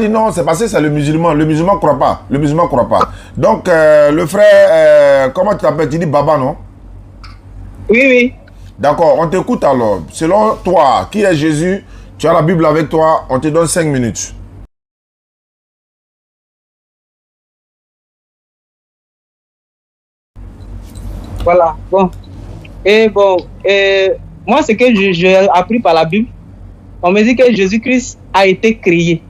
dit non, c'est parce que c'est le musulman. Le musulman ne croit pas. Le musulman ne croit pas. Donc, le frère, comment tu t'appelles? Tu dis Baba, non? Oui, oui. D'accord, on t'écoute alors. Selon toi, qui est Jésus? Tu as la Bible avec toi, on te donne 5 minutes. Voilà, bon. Et bon, moi, ce que j'ai appris par la Bible, on me dit que Jésus-Christ a été créé.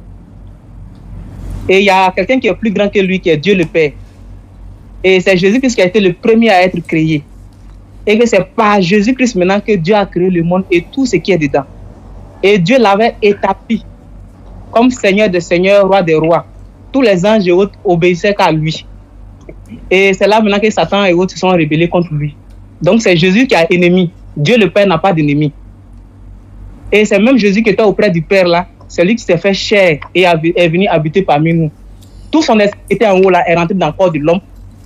Et il y a quelqu'un qui est plus grand que lui, qui est Dieu le Père. Et c'est Jésus-Christ qui a été le premier à être créé. Et que c'est par Jésus-Christ maintenant que Dieu a créé le monde et tout ce qui est dedans. Et Dieu l'avait établi comme Seigneur des seigneurs, Roi des rois. Tous les anges et autres obéissaient qu'à lui. Et c'est là maintenant que Satan et autres se sont rébellés contre lui. Donc c'est Jésus qui a ennemi. Dieu le Père n'a pas d'ennemi. Et c'est même Jésus qui était auprès du Père là. C'est lui qui s'est fait chair et est venu habiter parmi nous. Tout son esprit était en haut là, est rentré dans le corps de l'homme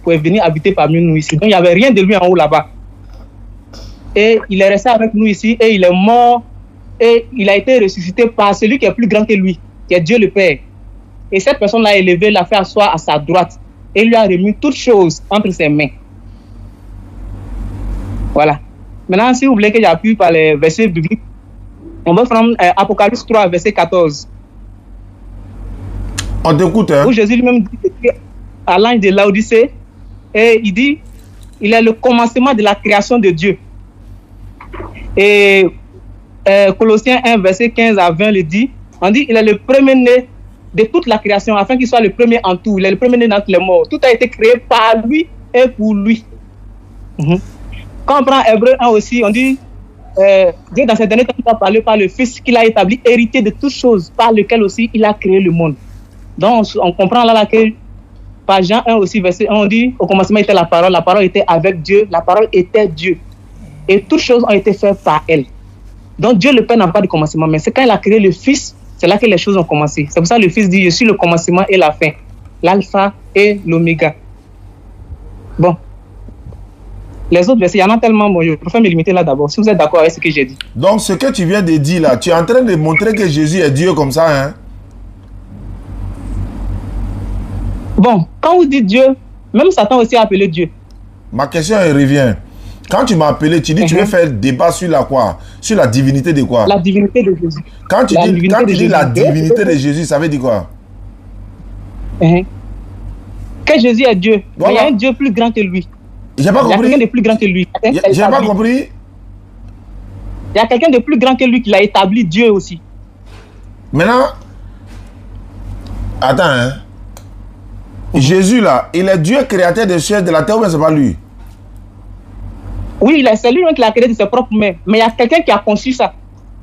pour venir habiter parmi nous ici. Donc il n'y avait rien de lui en haut là-bas. Et il est resté avec nous ici et il est mort et il a été ressuscité par celui qui est plus grand que lui, qui est Dieu le Père. Et cette personne l'a élevé, l'a fait asseoir à sa droite et lui a remis toutes choses entre ses mains. Voilà. Maintenant, si vous voulez que j'appuie par les versets bibliques, on va prendre Apocalypse 3, verset 14. On t'écoute, hein? Où Jésus lui-même dit à l'ange de Laodicée, et il dit, il est le commencement de la création de Dieu. Et Colossiens 1, verset 15 à 20 le dit, on dit, il est le premier-né de toute la création, afin qu'il soit le premier en tout. Il est le premier-né dans tous les morts. Tout a été créé par lui et pour lui. Quand on prend Hébreux 1 aussi, on dit, Dieu dans ces derniers temps a parlé par le Fils qu'il a établi, héritier de toutes choses, par lequel aussi il a créé le monde. Donc on comprend là que par Jean 1 aussi, verset 1, on dit, au commencement était la parole était avec Dieu, la parole était Dieu. Et toutes choses ont été faites par elle. Donc Dieu le Père n'a pas de commencement, mais c'est quand il a créé le Fils, c'est là que les choses ont commencé. C'est pour ça que le Fils dit, je suis le commencement et la fin, l'alpha et l'oméga. Bon. Les autres versets, il y en a tellement, bon, je préfère me limiter là d'abord, si vous êtes d'accord avec ce que j'ai dit. Donc ce que tu viens de dire là, tu es en train de montrer que Jésus est Dieu comme ça, hein? Bon, quand vous dites Dieu, même Satan aussi a appelé Dieu. Ma question elle revient. Quand tu m'as appelé, tu dis tu veux faire débat sur la quoi? Sur la divinité de quoi? La divinité de Jésus. Quand tu dis la divinité de Jésus, ça veut dire quoi? Que Jésus est Dieu. Voilà. Mais il y a un Dieu plus grand que lui. J'ai pas compris. Il y a quelqu'un de plus grand que lui. J'ai pas compris. Il y a quelqu'un de plus grand que lui qui l'a établi Dieu aussi. Maintenant, attends, hein. Jésus là, il est Dieu créateur des cieux et de la terre ou bien c'est pas lui? Oui, c'est lui qui l'a créé de ses propres mains. Mais il y a quelqu'un qui a conçu ça.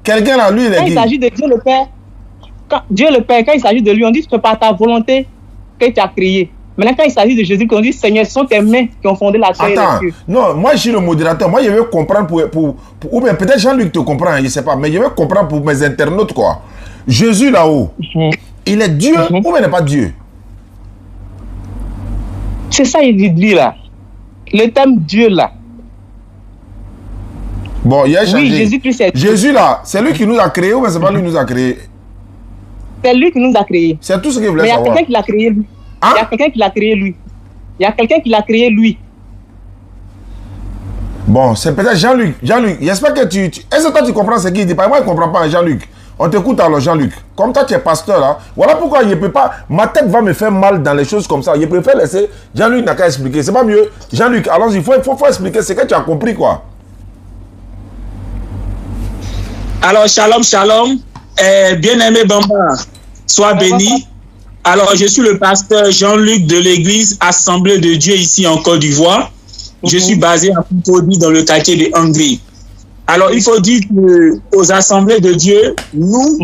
Quelqu'un là, lui, il est quand il s'agit de Dieu le Père, quand il s'agit de lui, on dit c'est par ta volonté que tu as créé. Maintenant, quand il s'agit de Jésus, on dit Seigneur, ce sont tes mains qui ont fondé la terre. Attends, non, moi je suis le modérateur. Moi je veux comprendre ou bien peut-être Jean-Luc te comprend, je ne sais pas, mais je veux comprendre pour mes internautes quoi. Jésus là-haut, il est Dieu ou bien il n'est pas Dieu? C'est ça il dit lui là. Le terme Dieu là. Bon, il a changé. Oui, Jésus-Christ est Dieu. Jésus là, c'est lui qui nous a créés ou bien c'est pas lui qui nous a créés? C'est lui qui nous a créés. C'est tout ce que je voulais savoir. Mais il y a quelqu'un qui l'a créé lui. Hein? Il y a quelqu'un qui l'a créé lui. Il y a quelqu'un qui l'a créé lui. Bon, c'est peut-être Jean-Luc. Jean-Luc, j'espère que tu... Est-ce que toi tu comprends ce qu'il dit? Moi, je ne comprends pas, Jean-Luc. On t'écoute alors, Jean-Luc. Comme toi, tu es pasteur, là. Voilà pourquoi je ne peux pas... Ma tête va me faire mal dans les choses comme ça. Je préfère laisser... Jean-Luc n'a qu'à expliquer. C'est pas mieux. Jean-Luc, alors il faut expliquer ce que tu as compris, quoi. Alors, shalom, shalom. Bien-aimé Bamba, sois béni. Alors, je suis le pasteur Jean-Luc de l'église Assemblée de Dieu ici en Côte d'Ivoire. Je suis basé à Poupodi dans le quartier de Hongrie. Alors, il faut dire qu'aux Assemblées de Dieu, nous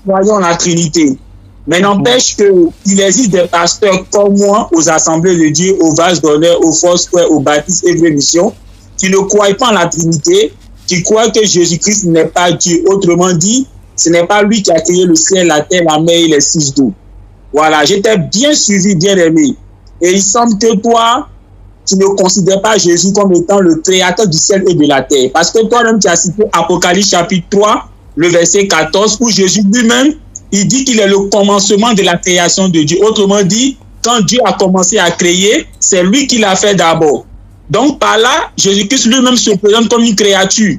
croyons la Trinité. Mais n'empêche qu'il existe des pasteurs comme moi aux Assemblées de Dieu, au Vase d'honneur, au Foursquare, au Baptiste et Mission, qui ne croient pas en la Trinité, qui croient que Jésus-Christ n'est pas Dieu. Autrement dit, ce n'est pas lui qui a créé le ciel, la terre, la mer et les six d'eau. Voilà, j'étais bien suivi, bien aimé. Et il semble que toi, tu ne considères pas Jésus comme étant le créateur du ciel et de la terre. Parce que toi-même, tu as cité Apocalypse chapitre 3, le verset 14, où Jésus lui-même il dit qu'il est le commencement de la création de Dieu. Autrement dit, quand Dieu a commencé à créer, c'est lui qui l'a fait d'abord. Donc par là, Jésus-Christ lui-même se présente comme une créature.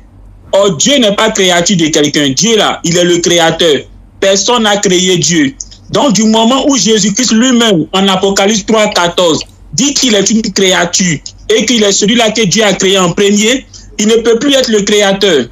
Or, Dieu n'est pas créature de quelqu'un. Dieu là, il est le créateur. Personne n'a créé Dieu. Donc du moment où Jésus-Christ lui-même, en Apocalypse 3,14, dit qu'il est une créature et qu'il est celui-là que Dieu a créé en premier, il ne peut plus être le créateur.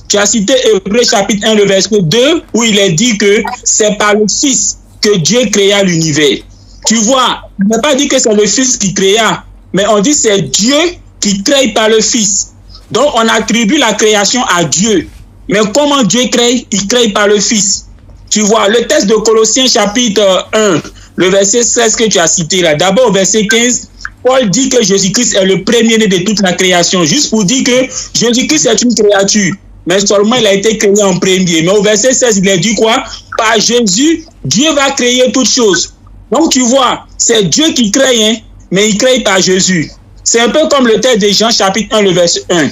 Tu as cité Hébreux chapitre 1, le verset 2, où il est dit que c'est par le Fils que Dieu créa l'univers. Tu vois, on n'a pas dit que c'est le Fils qui créa, mais on dit que c'est Dieu qui crée par le Fils. Donc on attribue la création à Dieu. Mais comment Dieu crée? Il crée par le Fils. Tu vois, le texte de Colossiens chapitre 1, le verset 16 que tu as cité là, d'abord au verset 15, Paul dit que Jésus-Christ est le premier-né de toute la création, juste pour dire que Jésus-Christ est une créature, mais seulement il a été créé en premier. Mais au verset 16, il a dit quoi? Par Jésus, Dieu va créer toutes choses. Donc tu vois, c'est Dieu qui crée, hein, mais il crée par Jésus. C'est un peu comme le texte de Jean chapitre 1, le verset 1.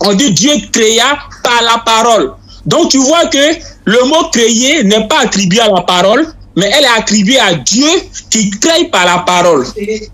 On dit Dieu créa par la parole. Donc tu vois que le mot créer n'est pas attribué à la parole, mais elle est attribuée à Dieu qui crée par la parole.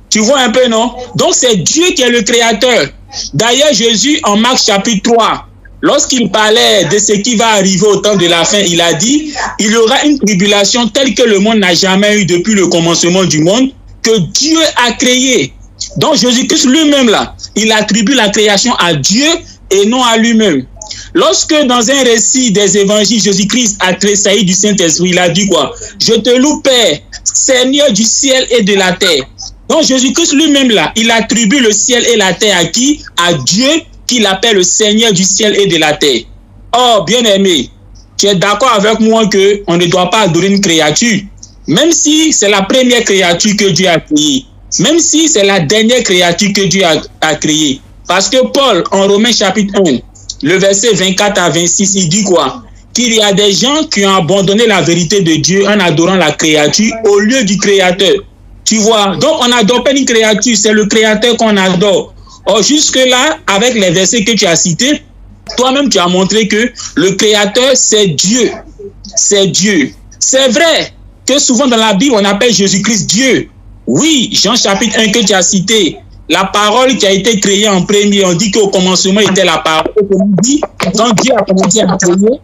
Tu vois un peu, non? Donc c'est Dieu qui est le créateur. D'ailleurs, Jésus, en Marc chapitre 3, lorsqu'il parlait de ce qui va arriver au temps de la fin, il a dit, il y aura une tribulation telle que le monde n'a jamais eu depuis le commencement du monde, que Dieu a créé. Donc Jésus-Christ lui-même, là, il attribue la création à Dieu et non à lui-même. Lorsque dans un récit des évangiles, Jésus-Christ a tressailli du Saint-Esprit, il a dit quoi? Je te loue, Père, Seigneur du ciel et de la terre. Donc Jésus-Christ lui-même là, il attribue le ciel et la terre à qui? À Dieu, qu'il appelle le Seigneur du ciel et de la terre. Or, bien-aimé, tu es d'accord avec moi qu'on ne doit pas adorer une créature, même si c'est la première créature que Dieu a créée, même si c'est la dernière créature que Dieu a créée. Parce que Paul, en Romains chapitre 1, le verset 24 à 26, il dit quoi? Qu'il y a des gens qui ont abandonné la vérité de Dieu en adorant la créature au lieu du créateur. Tu vois, donc on n'adore pas une créature, c'est le créateur qu'on adore. Or, jusque-là, avec les versets que tu as cités, toi-même tu as montré que le créateur, c'est Dieu. C'est Dieu. C'est vrai que souvent dans la Bible, on appelle Jésus-Christ Dieu. Oui, Jean chapitre 1 que tu as cité, la parole qui a été créée en premier, on dit qu'au commencement était la parole. On dit, quand Dieu a commencé à créer,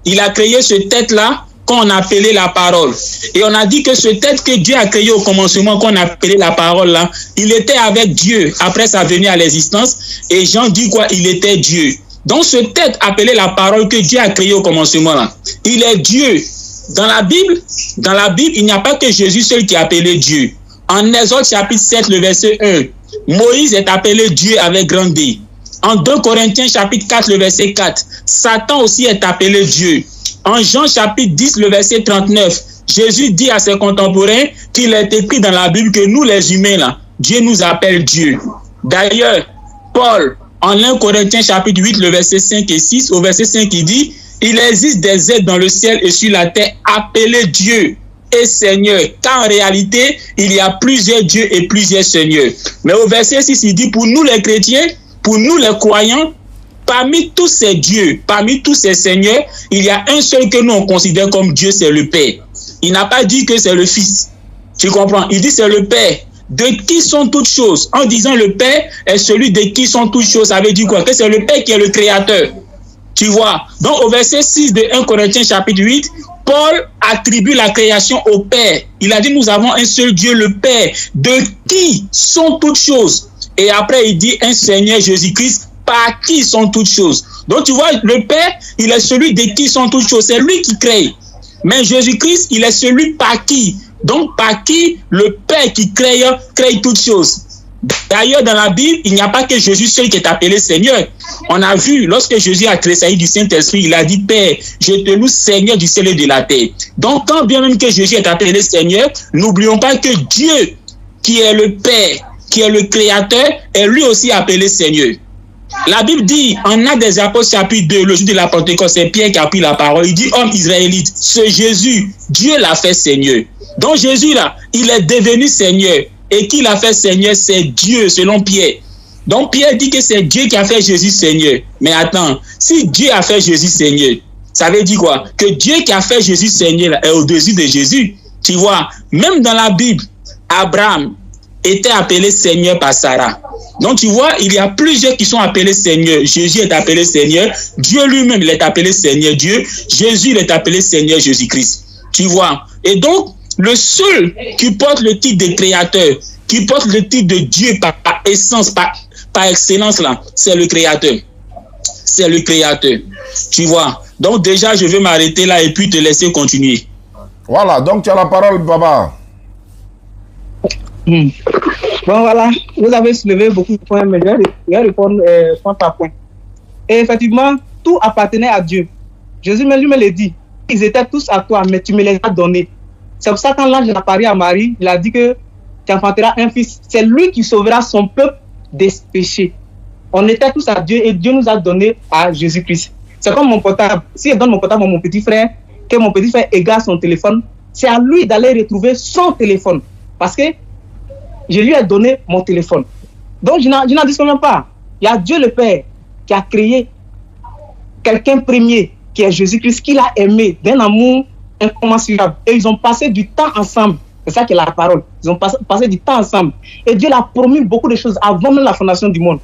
il a créé ce tête-là qu'on appelait la parole. Et on a dit que ce tête que Dieu a créé au commencement, qu'on appelait la parole là, il était avec Dieu après sa venue à l'existence. Et Jean dit quoi? Il était Dieu. Donc ce tête appelé la parole que Dieu a créé au commencement là, il est Dieu. Dans la Bible, il n'y a pas que Jésus seul qui est appelé Dieu. En Exode chapitre 7, le verset 1, Moïse est appelé Dieu avec grand D. En 2 Corinthiens chapitre 4, le verset 4, Satan aussi est appelé Dieu. En Jean chapitre 10, le verset 39, Jésus dit à ses contemporains qu'il est écrit dans la Bible que nous les humains là, Dieu nous appelle Dieu. D'ailleurs, Paul, en 1 Corinthiens chapitre 8, le verset 5 et 6, au verset 5, il dit, il existe des êtres dans le ciel et sur la terre appelés Dieu et Seigneur, car en réalité, il y a plusieurs dieux et plusieurs seigneurs. Mais au verset 6, il dit, pour nous les chrétiens, pour nous les croyants, parmi tous ces dieux, parmi tous ces seigneurs, il y a un seul que nous on considère comme Dieu, c'est le Père. Il n'a pas dit que c'est le Fils. Tu comprends? Il dit c'est le Père. De qui sont toutes choses? En disant le Père est celui de qui sont toutes choses, ça veut dire quoi? Que c'est le Père qui est le créateur. Tu vois? Donc au verset 6 de 1 Corinthiens chapitre 8, Paul attribue la création au Père. Il a dit nous avons un seul Dieu, le Père, de qui sont toutes choses. Et après il dit un Seigneur Jésus-Christ, par qui sont toutes choses. Donc tu vois, le Père, il est celui de qui sont toutes choses. C'est lui qui crée. Mais Jésus-Christ, il est celui par qui. Donc par qui le Père qui crée toutes choses. D'ailleurs, dans la Bible, il n'y a pas que Jésus seul qui est appelé Seigneur. On a vu, lorsque Jésus a tressailli du Saint-Esprit, il a dit, Père, je te loue Seigneur du ciel et de la terre. Donc, quand bien même que Jésus est appelé Seigneur, n'oublions pas que Dieu, qui est le Père, qui est le Créateur, est lui aussi appelé Seigneur. La Bible dit, en Actes des Apôtres chapitre 2, le jour de la Pentecôte, c'est Pierre qui a pris la parole. Il dit, homme israélite, ce Jésus, Dieu l'a fait Seigneur. Donc Jésus là, il est devenu Seigneur. Et qui l'a fait Seigneur, c'est Dieu, selon Pierre. Donc Pierre dit que c'est Dieu qui a fait Jésus Seigneur. Mais attends, si Dieu a fait Jésus Seigneur, Ça veut dire quoi? Que Dieu qui a fait Jésus Seigneur là, est au-dessus de Jésus. Tu vois, même dans la Bible, Abraham était appelé Seigneur par Sarah. Donc tu vois, il y a plusieurs qui sont appelés Seigneur. Jésus est appelé Seigneur. Dieu lui-même, il est appelé Seigneur Dieu. Jésus, il est appelé Seigneur Jésus-Christ. Tu vois. Et donc, le seul qui porte le titre de créateur, qui porte le titre de Dieu par essence, par excellence, là, c'est le créateur. C'est le créateur. Tu vois. Donc déjà, je vais m'arrêter là et puis te laisser continuer. Voilà, donc tu as la parole, Baba. Bon, voilà, vous avez soulevé beaucoup de points, mais je vais répondre point par point. Et effectivement, tout appartenait à Dieu. Jésus lui me l'a dit. Ils étaient tous à toi, mais tu me les as donnés. C'est pour ça que quand l'ange a apparu à Marie, il a dit que tu enfanteras un fils. C'est lui qui sauvera son peuple des péchés. On était tous à Dieu et Dieu nous a donné à Jésus-Christ. C'est comme mon portable. Si je donne mon portable à mon petit frère, que mon petit frère égare son téléphone, c'est à lui d'aller retrouver son téléphone. Parce que je lui ai donné mon téléphone. Donc je n'en discute même pas. Il y a Dieu le Père qui a créé quelqu'un premier, qui est Jésus-Christ, qu'il a aimé d'un amour incommensurable. Et ils ont passé du temps ensemble. C'est ça qui est la parole. Ils ont passé du temps ensemble. Et Dieu l'a promis beaucoup de choses avant même la fondation du monde.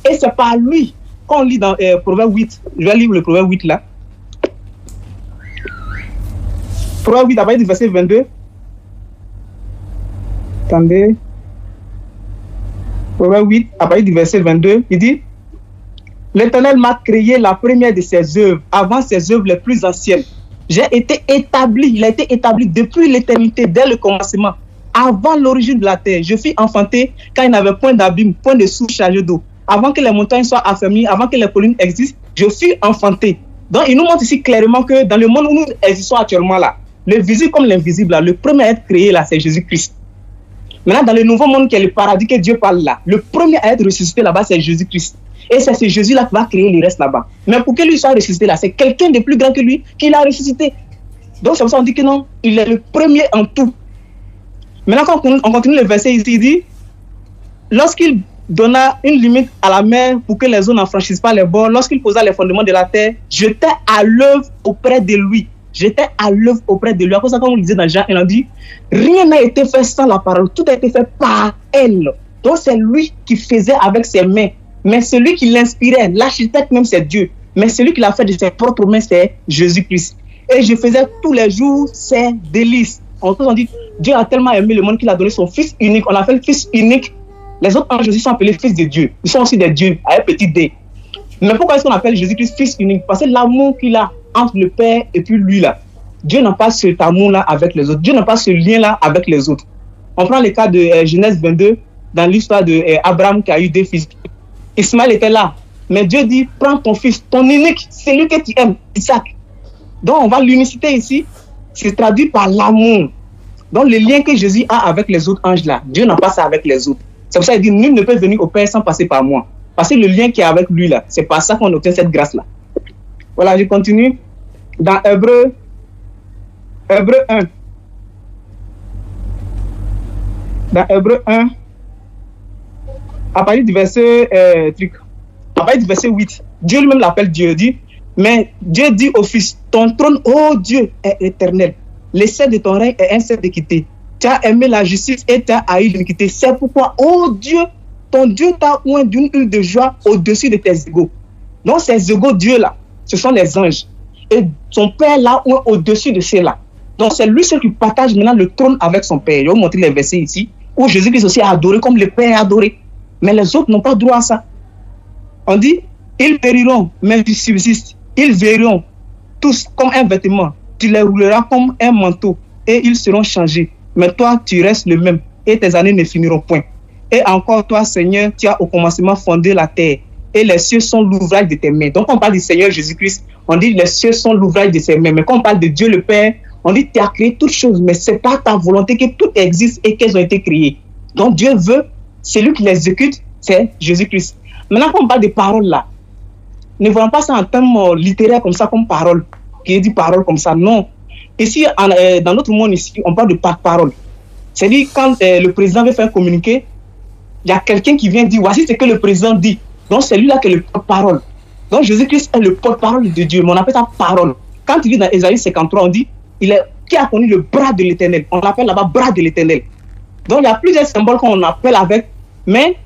Et c'est par lui, quand on lit dans Proverbe 8, je vais lire le Proverbe 8 là. Proverbe 8, à partir du verset 22. Attendez. Proverbe 8, à partir du verset 22, il dit: L'Éternel m'a créé la première de ses œuvres, avant ses œuvres les plus anciennes. J'ai été établi, il a été établi depuis l'éternité, dès le commencement, avant l'origine de la terre. Je fus enfanté quand il n'avait point d'abîme, point de source chargée d'eau. Avant que les montagnes soient affermies, avant que les collines existent, je fus enfanté. Donc il nous montre ici clairement que dans le monde où nous existons actuellement là, le visible comme l'invisible là, le premier à être créé là, c'est Jésus-Christ. Maintenant, dans le nouveau monde qui est le paradis que Dieu parle là, le premier à être ressuscité là-bas, c'est Jésus-Christ. Et c'est ce Jésus-là qui va créer le reste là-bas. Mais pour que lui soit ressuscité là, c'est quelqu'un de plus grand que lui qui l'a ressuscité. Donc c'est pour ça qu'on dit que non, il est le premier en tout. Maintenant, quand on continue le verset ici, il dit: Lorsqu'il donna une limite à la mer pour que les eaux n'en franchissent pas les bords, lorsqu'il posa les fondements de la terre, j'étais à l'œuvre auprès de lui. J'étais à l'œuvre auprès de lui. À cause de ça, comme on le disait dans Jean, il a dit: rien n'a été fait sans la parole, tout a été fait par elle. Donc c'est lui qui faisait avec ses mains. Mais celui qui l'inspirait, l'architecte même, c'est Dieu. Mais celui qui l'a fait de ses propres mains, c'est Jésus-Christ. Et je faisais tous les jours ses délices. On dit: Dieu a tellement aimé le monde qu'il a donné son fils unique. On l'appelle fils unique. Les autres anges aussi sont appelés fils de Dieu. Ils sont aussi des dieux, avec petit d. Mais pourquoi est-ce qu'on appelle Jésus-Christ fils unique? Parce que l'amour qu'il a entre le Père et puis lui là. Dieu n'a pas cet amour-là avec les autres. Dieu n'a pas ce lien-là avec les autres. On prend le cas de Genèse 22, dans l'histoire d'Abraham qui a eu 2 fils. Ismaël était là. Mais Dieu dit: prends ton fils, ton unique, celui que tu aimes, Isaac. Donc on voit l'unicité ici, c'est traduit par l'amour. Donc le lien que Jésus a avec les autres anges là, Dieu n'a pas ça avec les autres. C'est pour ça qu'il dit: nul ne peut venir au Père sans passer par moi. Parce que le lien qui est avec lui là, c'est par ça qu'on obtient cette grâce là. Voilà, je continue. Dans Hébreu 1. Dans Hébreu 1, à partir du verset à partir du verset 8, Dieu lui-même l'appelle Dieu, dit: mais Dieu dit au Fils: ton trône, ô Dieu, est éternel. Le cep de ton règne est un cep d'équité. Tu as aimé la justice et tu as haï l'iniquité. C'est pourquoi, ô Dieu, ton Dieu t'a oint d'une huile de joie au-dessus de tes égaux. Donc ces égaux Dieu là, ce sont les anges. Et son Père l'a oint au-dessus de ceux-là. Donc c'est lui seul qui partage maintenant le trône avec son Père. Je vais vous montrer les versets ici, où Jésus-Christ aussi a adoré comme le Père a adoré. Mais les autres n'ont pas droit à ça. On dit: ils périront, mais tu subsistes. Ils verront tous comme un vêtement. Tu les rouleras comme un manteau et ils seront changés. Mais toi, tu restes le même et tes années ne finiront point. Et encore toi, Seigneur, tu as au commencement fondé la terre et les cieux sont l'ouvrage de tes mains. Donc, on parle du Seigneur Jésus-Christ, on dit les cieux sont l'ouvrage de ses mains. Mais quand on parle de Dieu le Père, on dit: tu as créé toutes choses, mais c'est pas ta volonté que tout existe et qu'elles ont été créées. Donc, Dieu veut, c'est lui qui les exécute, c'est Jésus-Christ. Maintenant, quand on parle de paroles là, ne voyons pas ça en termes littéraires comme ça, comme parole, qui dit parole comme ça. Non. Ici, dans notre monde ici, on parle de parole. C'est-à-dire, quand le président veut faire un communiqué, il y a quelqu'un qui vient dire: voici ce que le président dit. Donc, c'est lui là qui est le porte-parole. Donc, Jésus-Christ est le porte-parole de Dieu, mais on appelle ça parole. Quand tu lis dans Ésaïe 53, on dit qui a connu le bras de l'Éternel. On l'appelle là-bas bras de l'Éternel. Donc il y a plusieurs symboles qu'on appelle avec, mais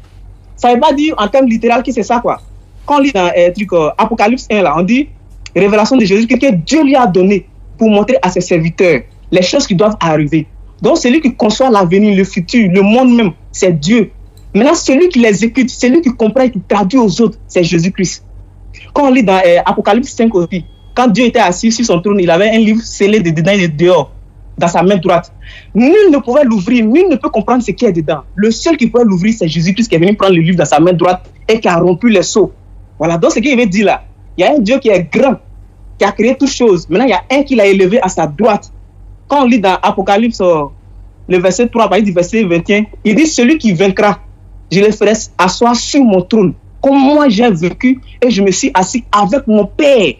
ça ne veut pas dire en termes littéral que c'est ça quoi. Quand on lit dans Apocalypse 1 là, on dit révélation de Jésus que Dieu lui a donné pour montrer à ses serviteurs les choses qui doivent arriver. Donc celui qui conçoit l'avenir, le futur, le monde même, c'est Dieu. Maintenant celui qui l'exécute, celui qui comprend et qui traduit aux autres, c'est Jésus-Christ. Quand on lit dans Apocalypse 5 aussi, quand Dieu était assis sur son trône, il avait un livre scellé de dedans et de dehors, dans sa main droite. Nul ne pouvait l'ouvrir, nul ne peut comprendre ce qu'il y a dedans. Le seul qui pouvait l'ouvrir, c'est Jésus-Christ qui est venu prendre le livre dans sa main droite et qui a rompu les sceaux. Voilà, donc ce qu'il veut dire là, il y a un Dieu qui est grand, qui a créé toutes choses. Maintenant, il y a un qui l'a élevé à sa droite. Quand on lit dans Apocalypse, le verset 3, par du verset 21, il dit, celui qui vaincra, je le ferai asseoir sur mon trône, comme moi j'ai vaincu et je me suis assis avec mon Père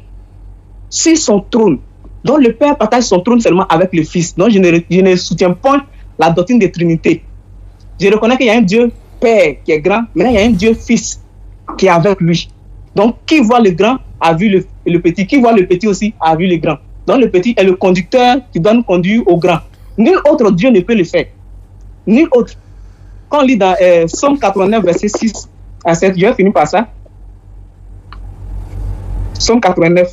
sur son trône. Donc le Père partage son trône seulement avec le Fils. Donc je ne soutiens pas la doctrine de Trinité. Je reconnais qu'il y a un Dieu Père qui est grand, mais il y a un Dieu Fils qui est avec lui. Donc qui voit le grand a vu le petit, qui voit le petit aussi a vu le grand. Donc le petit est le conducteur qui doit nous conduire au grand. Nul autre Dieu ne peut le faire. Nul autre. Quand on lit dans Psaume 89, verset 6 à 7, je vais finir par ça. Psaume 89.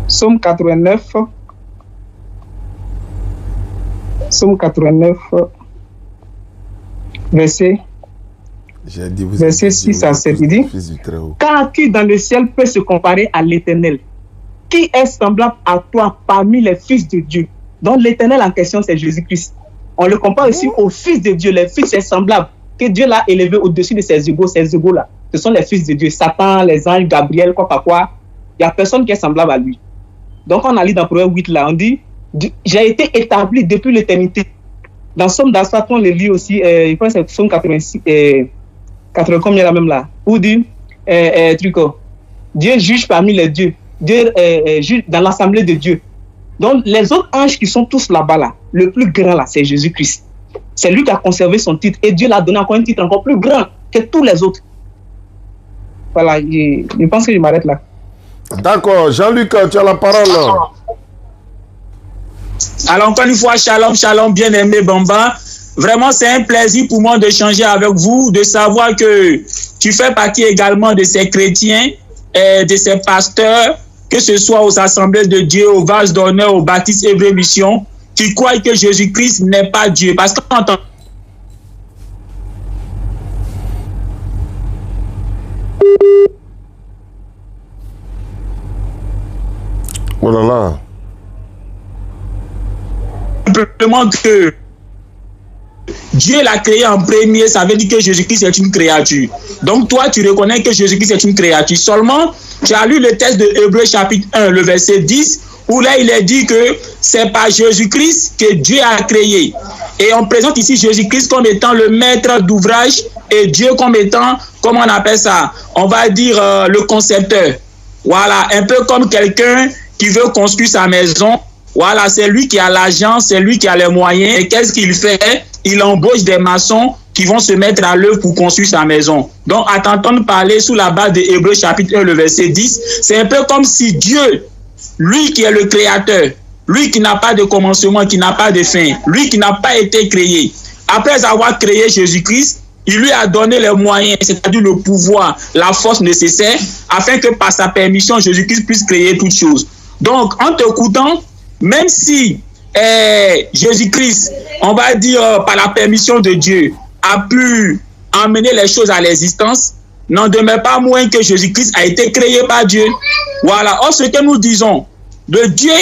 Psaume 89. Psaume 89. Verset 6 à 7. Il dit, car qui dans le ciel peut se comparer à l'Éternel? Qui est semblable à toi parmi les fils de Dieu? Donc l'Éternel en question, c'est Jésus-Christ. On le compare aussi au Fils de Dieu. Les fils, c'est semblable. Que Dieu l'a élevé au-dessus de ses égaux. Ces égaux-là, ce sont les fils de Dieu. Satan, les anges, Gabriel, quoi. Il n'y a personne qui est semblable à lui. Donc, on a lu dans Proverbe 8, là, on dit, j'ai été établi depuis l'éternité. Dans Somme d'Asaph, on le lit aussi, je pense que c'est Somme 86, 80, comme il y a la même là, où dit, Dieu juge parmi les dieux. Dieu juge dans l'assemblée de Dieu. Donc, les autres anges qui sont tous là-bas, là, le plus grand, là, c'est Jésus-Christ. C'est lui qui a conservé son titre. Et Dieu l'a donné encore un titre encore plus grand que tous les autres. Voilà, je pense que je m'arrête là. D'accord. Jean-Luc, tu as la parole. Alors, encore une fois, shalom, shalom, bien-aimé Bamba. Vraiment, c'est un plaisir pour moi d'échanger avec vous, de savoir que tu fais partie également de ces chrétiens, de ces pasteurs, que ce soit aux assemblées de Dieu, aux vases d'honneur, aux baptistes et vraies missions, qui croient que Jésus-Christ n'est pas Dieu. Parce qu'on entend. Oh là là. Simplement que Dieu l'a créé en premier, ça veut dire que Jésus-Christ est une créature. Donc toi, tu reconnais que Jésus-Christ est une créature. Seulement, tu as lu le texte de Hébreux chapitre 1, le verset 10, où là, il est dit que c'est par Jésus-Christ que Dieu a créé. Et on présente ici Jésus-Christ comme étant le maître d'ouvrage et Dieu comme étant, comment on appelle ça? On va dire le concepteur. Voilà, un peu comme quelqu'un qui veut construire sa maison. Voilà, c'est lui qui a l'argent, c'est lui qui a les moyens. Et qu'est-ce qu'il fait? Il embauche des maçons qui vont se mettre à l'œuvre pour construire sa maison. Donc, à t'entendre parler sous la base de Hébreux chapitre 1, le verset 10, c'est un peu comme si Dieu, lui qui est le créateur, lui qui n'a pas de commencement, qui n'a pas de fin, lui qui n'a pas été créé, après avoir créé Jésus-Christ, il lui a donné les moyens, c'est-à-dire le pouvoir, la force nécessaire, afin que par sa permission, Jésus-Christ puisse créer toutes choses. Donc, en t'écoutant, même si Jésus-Christ, on va dire par la permission de Dieu, a pu emmener les choses à l'existence, n'en demeure pas moins que Jésus-Christ a été créé par Dieu. Voilà. Or, ce que nous disons, le Dieu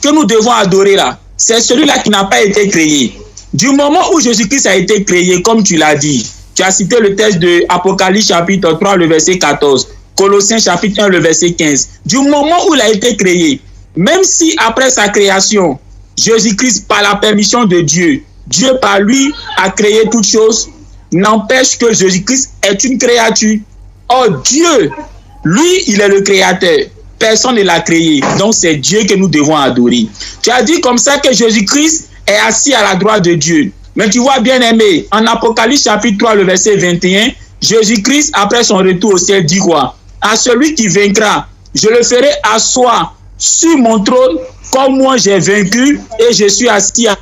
que nous devons adorer là, c'est celui-là qui n'a pas été créé. Du moment où Jésus-Christ a été créé, comme tu l'as dit, tu as cité le texte de Apocalypse chapitre 3, le verset 14, Colossiens chapitre 1, le verset 15. Du moment où il a été créé, même si après sa création, Jésus-Christ, par la permission de Dieu, Dieu par lui a créé toutes choses, n'empêche que Jésus-Christ est une créature. Or, Dieu, lui, il est le créateur. Personne ne l'a créé. Donc, c'est Dieu que nous devons adorer. Tu as dit comme ça que Jésus-Christ est assis à la droite de Dieu. Mais tu vois, bien aimé, en Apocalypse chapitre 3, le verset 21, Jésus-Christ, après son retour au ciel, dit quoi? À celui qui vaincra, je le ferai asseoir sur mon trône, comme moi j'ai vaincu et je suis assis à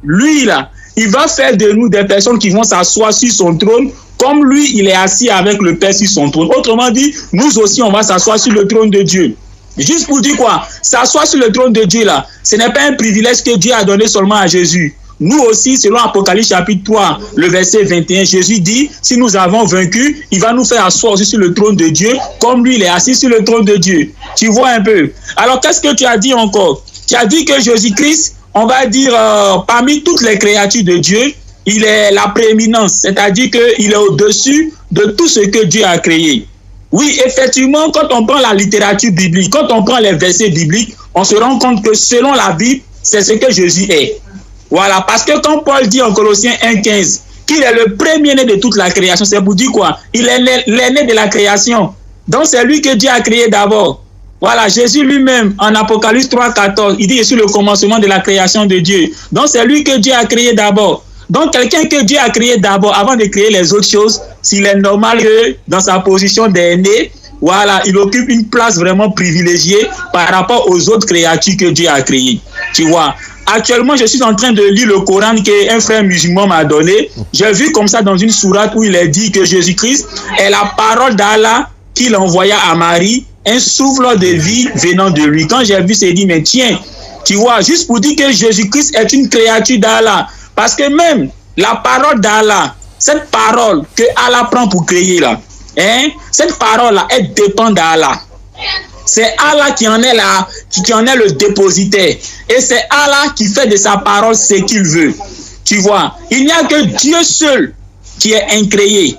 lui là, il va faire de nous des personnes qui vont s'asseoir sur son trône, comme lui, il est assis avec le Père sur son trône. Autrement dit, nous aussi, on va s'asseoir sur le trône de Dieu. Juste pour dire quoi? S'asseoir sur le trône de Dieu là, ce n'est pas un privilège que Dieu a donné seulement à Jésus. Nous aussi, selon Apocalypse chapitre 3, le verset 21, Jésus dit, si nous avons vaincu, il va nous faire asseoir aussi sur le trône de Dieu, comme lui, il est assis sur le trône de Dieu. Tu vois un peu? Alors, qu'est-ce que tu as dit encore? Tu as dit que Jésus-Christ, on va dire, parmi toutes les créatures de Dieu, il est la prééminence, c'est-à-dire qu'il est au-dessus de tout ce que Dieu a créé. Oui, effectivement, quand on prend la littérature biblique, quand on prend les versets bibliques, on se rend compte que selon la Bible, c'est ce que Jésus est. Voilà, parce que quand Paul dit en Colossiens 1,15 qu'il est le premier-né de toute la création, c'est pour dire quoi? Il est l'aîné de la création. Donc c'est lui que Dieu a créé d'abord. Voilà, Jésus lui-même, en Apocalypse 3,14, il dit, je suis le commencement de la création de Dieu. Donc, c'est lui que Dieu a créé d'abord. Donc, quelqu'un que Dieu a créé d'abord, avant de créer les autres choses, s'il est normal que dans sa position d'aîné, voilà, il occupe une place vraiment privilégiée par rapport aux autres créatures que Dieu a créées. Tu vois, actuellement, je suis en train de lire le Coran qu'un frère musulman m'a donné. J'ai vu comme ça dans une sourate où il est dit que Jésus-Christ est la parole d'Allah qu'il envoya à Marie, un souffle de vie venant de lui. Quand j'ai vu, c'est dit, mais tiens, tu vois, juste pour dire que Jésus-Christ est une créature d'Allah. Parce que même la parole d'Allah, cette parole que Allah prend pour créer là, hein, cette parole-là, elle dépend d'Allah. C'est Allah qui en est là, qui en est le dépositaire. Et c'est Allah qui fait de sa parole ce qu'il veut. Tu vois, il n'y a que Dieu seul qui est incréé.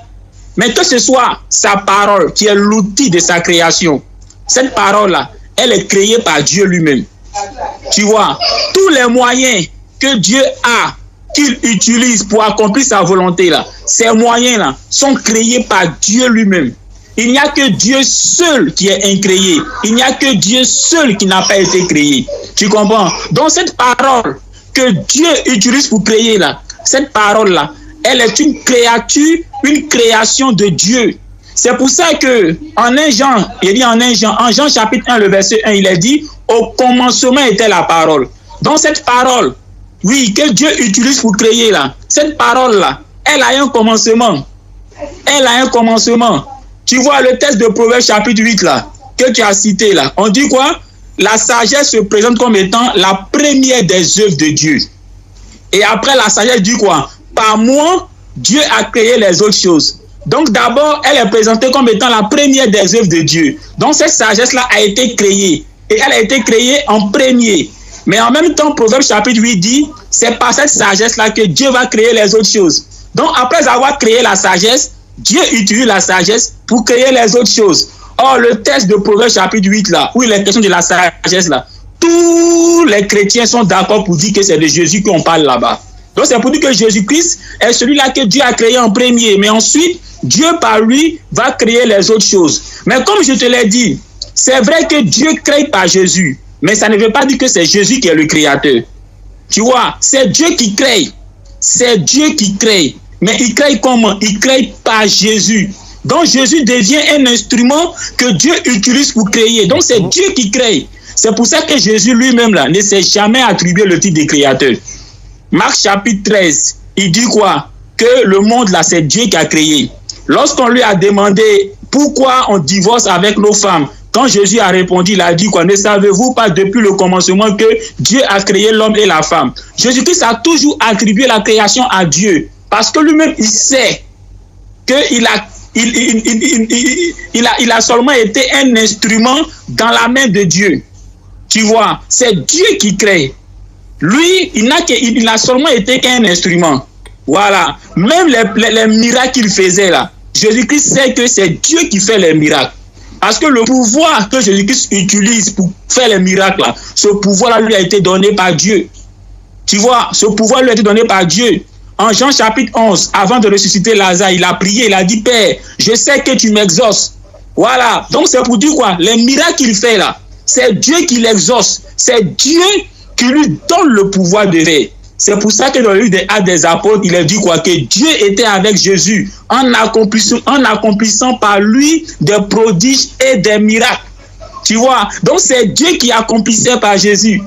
Mais que ce soit sa parole qui est l'outil de sa création, cette parole-là, elle est créée par Dieu lui-même. Tu vois, tous les moyens que Dieu a, qu'il utilise pour accomplir sa volonté, là, ces moyens-là sont créés par Dieu lui-même. Il n'y a que Dieu seul qui est incréé. Il n'y a que Dieu seul qui n'a pas été créé. Tu comprends? Donc cette parole que Dieu utilise pour créer, là, cette parole-là, elle est une créature, une création de Dieu. C'est pour ça que en Jean chapitre 1, le verset 1, il est dit, au commencement était la parole. Donc cette parole, oui, que Dieu utilise pour créer là, cette parole-là, elle a un commencement. Elle a un commencement. Tu vois le texte de Proverbes chapitre 8 là, que tu as cité là, on dit quoi? La sagesse se présente comme étant la première des œuvres de Dieu. Et après la sagesse dit quoi? Par moi, Dieu a créé les autres choses. Donc d'abord, elle est présentée comme étant la première des œuvres de Dieu. Donc cette sagesse-là a été créée. Et elle a été créée en premier. Mais en même temps, Proverbe chapitre 8 dit, c'est par cette sagesse-là que Dieu va créer les autres choses. Donc après avoir créé la sagesse, Dieu utilise la sagesse pour créer les autres choses. Or, le texte de Proverbe chapitre 8 là, où il est question de la sagesse là, tous les chrétiens sont d'accord pour dire que c'est de Jésus qu'on parle là-bas. Donc c'est pour dire que Jésus-Christ est celui-là que Dieu a créé en premier. Mais ensuite, Dieu par lui va créer les autres choses. Mais comme je te l'ai dit, c'est vrai que Dieu crée par Jésus. Mais ça ne veut pas dire que c'est Jésus qui est le créateur. Tu vois, c'est Dieu qui crée. C'est Dieu qui crée. Mais il crée comment? Il crée par Jésus. Donc Jésus devient un instrument que Dieu utilise pour créer. Donc c'est Dieu qui crée. C'est pour ça que Jésus lui-même là ne s'est jamais attribué le titre de créateur. Marc chapitre 13, il dit quoi? Que le monde là, c'est Dieu qui a créé. Lorsqu'on lui a demandé pourquoi on divorce avec nos femmes, quand Jésus a répondu, il a dit quoi? Ne savez-vous pas depuis le commencement que Dieu a créé l'homme et la femme? Jésus-Christ a toujours attribué la création à Dieu. Parce que lui-même, il sait qu'il a seulement été un instrument dans la main de Dieu. Tu vois, c'est Dieu qui crée. Lui, il n'a seulement été qu'un instrument. Voilà. Même les miracles qu'il faisait là, Jésus-Christ sait que c'est Dieu qui fait les miracles. Parce que le pouvoir que Jésus-Christ utilise pour faire les miracles là, ce pouvoir-là lui a été donné par Dieu. Tu vois, ce pouvoir lui a été donné par Dieu. En Jean chapitre 11, avant de ressusciter Lazare, il a prié, il a dit, Père, je sais que tu m'exauces. Voilà. Donc c'est pour dire quoi? Les miracles qu'il fait là, c'est Dieu qui l'exauce. C'est Dieu qui lui donne le pouvoir de faire. C'est pour ça que dans le livre des Actes des Apôtres, il est dit quoi? Que Dieu était avec Jésus en accomplissant par lui des prodiges et des miracles. Tu vois? Donc c'est Dieu qui accomplissait par Jésus.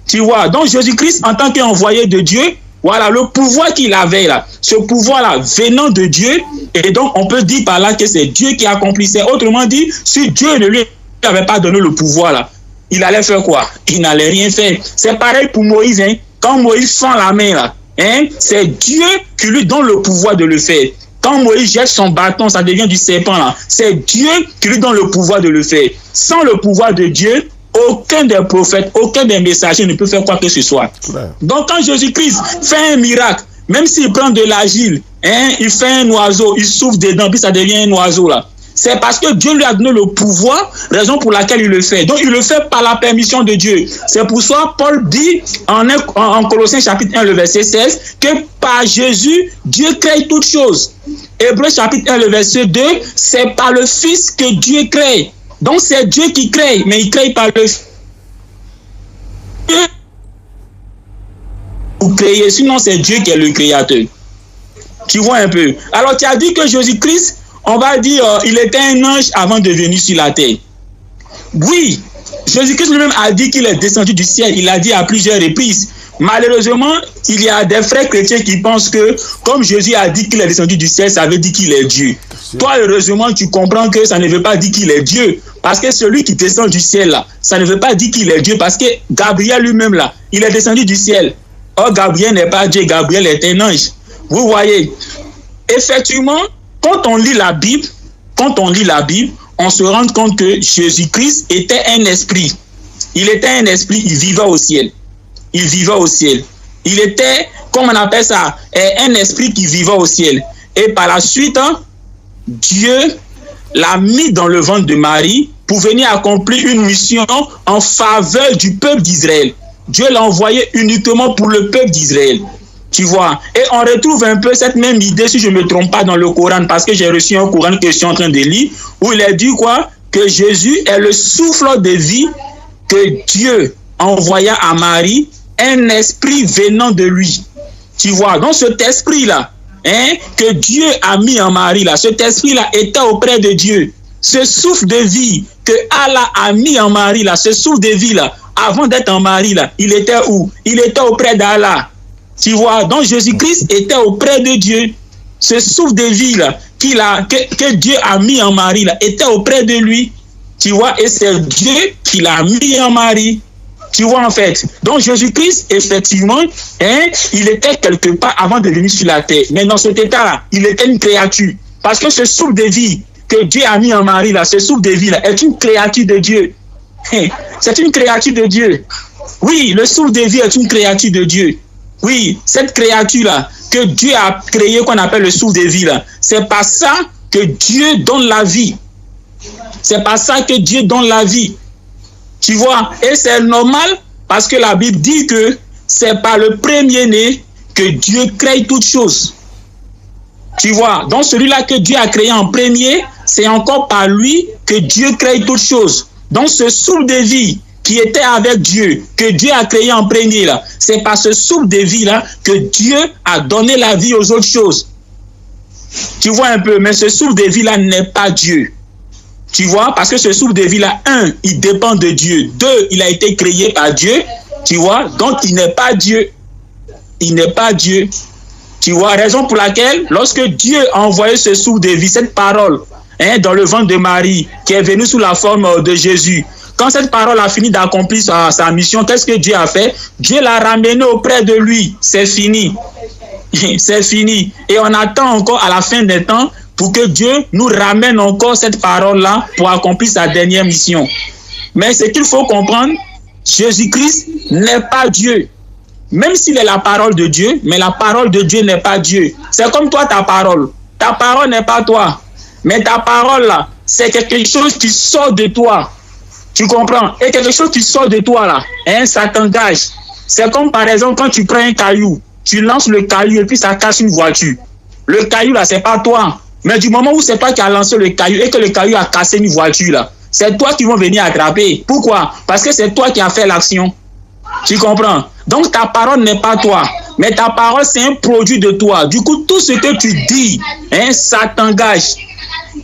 Tu vois? Donc Jésus-Christ, en tant qu'envoyé de Dieu, voilà le pouvoir qu'il avait là. Ce pouvoir-là venant de Dieu. Et donc on peut dire par là que c'est Dieu qui accomplissait. Autrement dit, si Dieu ne lui avait pas donné le pouvoir là, il allait faire quoi? Il n'allait rien faire. C'est pareil pour Moïse. Hein? Quand Moïse fend la main là, hein? C'est Dieu qui lui donne le pouvoir de le faire. Quand Moïse jette son bâton, ça devient du serpent là. C'est Dieu qui lui donne le pouvoir de le faire. Sans le pouvoir de Dieu, aucun des prophètes, aucun des messagers ne peut faire quoi que ce soit. Donc quand Jésus-Christ fait un miracle, même s'il prend de l'argile, hein, il fait un oiseau, il souffle dedans, puis ça devient un oiseau là. C'est parce que Dieu lui a donné le pouvoir, raison pour laquelle il le fait. Donc il le fait par la permission de Dieu. C'est pour ça Paul dit en Colossiens chapitre 1, le verset 16, que par Jésus, Dieu crée toutes choses. Hébreux chapitre 1, le verset 2, c'est par le Fils que Dieu crée. Donc c'est Dieu qui crée, mais il crée par le Fils. Pour créer, sinon c'est Dieu qui est le créateur. Tu vois un peu. Alors tu as dit que Jésus-Christ, on va dire, il était un ange avant de venir sur la terre. Oui, Jésus-Christ lui-même a dit qu'il est descendu du ciel. Il l'a dit à plusieurs reprises. Malheureusement, il y a des frères chrétiens qui pensent que, comme Jésus a dit qu'il est descendu du ciel, ça veut dire qu'il est Dieu. Toi, heureusement, tu comprends que ça ne veut pas dire qu'il est Dieu. Parce que celui qui descend du ciel, là, ça ne veut pas dire qu'il est Dieu. Parce que Gabriel lui-même, là, il est descendu du ciel. Or, Gabriel n'est pas Dieu, Gabriel est un ange. Vous voyez, effectivement, quand on lit la Bible, on se rend compte que Jésus-Christ était un esprit. Il était un esprit, il vivait au ciel. Il vivait au ciel. Il était, comme on appelle ça, un esprit qui vivait au ciel. Et par la suite, Dieu l'a mis dans le ventre de Marie pour venir accomplir une mission en faveur du peuple d'Israël. Dieu l'a envoyé uniquement pour le peuple d'Israël. Tu vois, et on retrouve un peu cette même idée, si je ne me trompe pas, dans le Coran, parce que j'ai reçu un Coran que je suis en train de lire, où il est dit quoi? Que Jésus est le souffle de vie que Dieu envoya à Marie, un esprit venant de lui. Tu vois, donc cet esprit-là, hein, que Dieu a mis en Marie, là, cet esprit-là était auprès de Dieu. Ce souffle de vie que Allah a mis en Marie, là, ce souffle de vie-là, avant d'être en Marie, là, il était où? Il était auprès d'Allah. Tu vois, donc Jésus-Christ était auprès de Dieu. Ce souffle de vie là, que Dieu a mis en Marie là, était auprès de lui. Tu vois, et c'est Dieu qui l'a mis en Marie. Tu vois en fait. Donc Jésus-Christ, effectivement, hein, il était quelque part avant de venir sur la terre. Mais dans cet état-là, il était une créature. Parce que ce souffle de vie que Dieu a mis en Marie là, ce souffle de vie là, est une créature de Dieu. C'est une créature de Dieu. Oui, le souffle de vie est une créature de Dieu. Oui, cette créature-là que Dieu a créée, qu'on appelle le souffle de vie, là, c'est pas ça que Dieu donne la vie. C'est pas ça que Dieu donne la vie. Tu vois, et c'est normal parce que la Bible dit que c'est par le premier-né que Dieu crée toutes choses. Tu vois, donc celui-là que Dieu a créé en premier, c'est encore par lui que Dieu crée toutes choses. Donc ce souffle de vie qui était avec Dieu, que Dieu a créé en premier là, c'est par ce souffle de vie là que Dieu a donné la vie aux autres choses. Tu vois un peu, mais ce souffle de vie là n'est pas Dieu. Tu vois, parce que ce souffle de vie là, un, il dépend de Dieu. Deux, il a été créé par Dieu. Tu vois, donc il n'est pas Dieu. Il n'est pas Dieu. Tu vois, raison pour laquelle, lorsque Dieu a envoyé ce souffle de vie, cette parole, hein, dans le ventre de Marie, qui est venue sous la forme de Jésus, quand cette parole a fini d'accomplir sa mission, qu'est-ce que Dieu a fait? Dieu l'a ramené auprès de lui. C'est fini. C'est fini. Et on attend encore à la fin des temps pour que Dieu nous ramène encore cette parole-là pour accomplir sa dernière mission. Mais ce qu'il faut comprendre, Jésus-Christ n'est pas Dieu. Même s'il est la parole de Dieu, mais la parole de Dieu n'est pas Dieu. C'est comme toi, ta parole. Ta parole n'est pas toi. Mais ta parole, là, c'est quelque chose qui sort de toi. Tu comprends? Et quelque chose qui sort de toi là, hein, ça t'engage. C'est comme par exemple quand tu prends un caillou, tu lances le caillou et puis ça casse une voiture. Le caillou là, c'est pas toi. Mais du moment où c'est toi qui as lancé le caillou et que le caillou a cassé une voiture là, c'est toi qui vont venir attraper. Pourquoi? Parce que c'est toi qui as fait l'action. Tu comprends? Donc ta parole n'est pas toi, mais ta parole c'est un produit de toi. Du coup, tout ce que tu dis, hein, ça t'engage.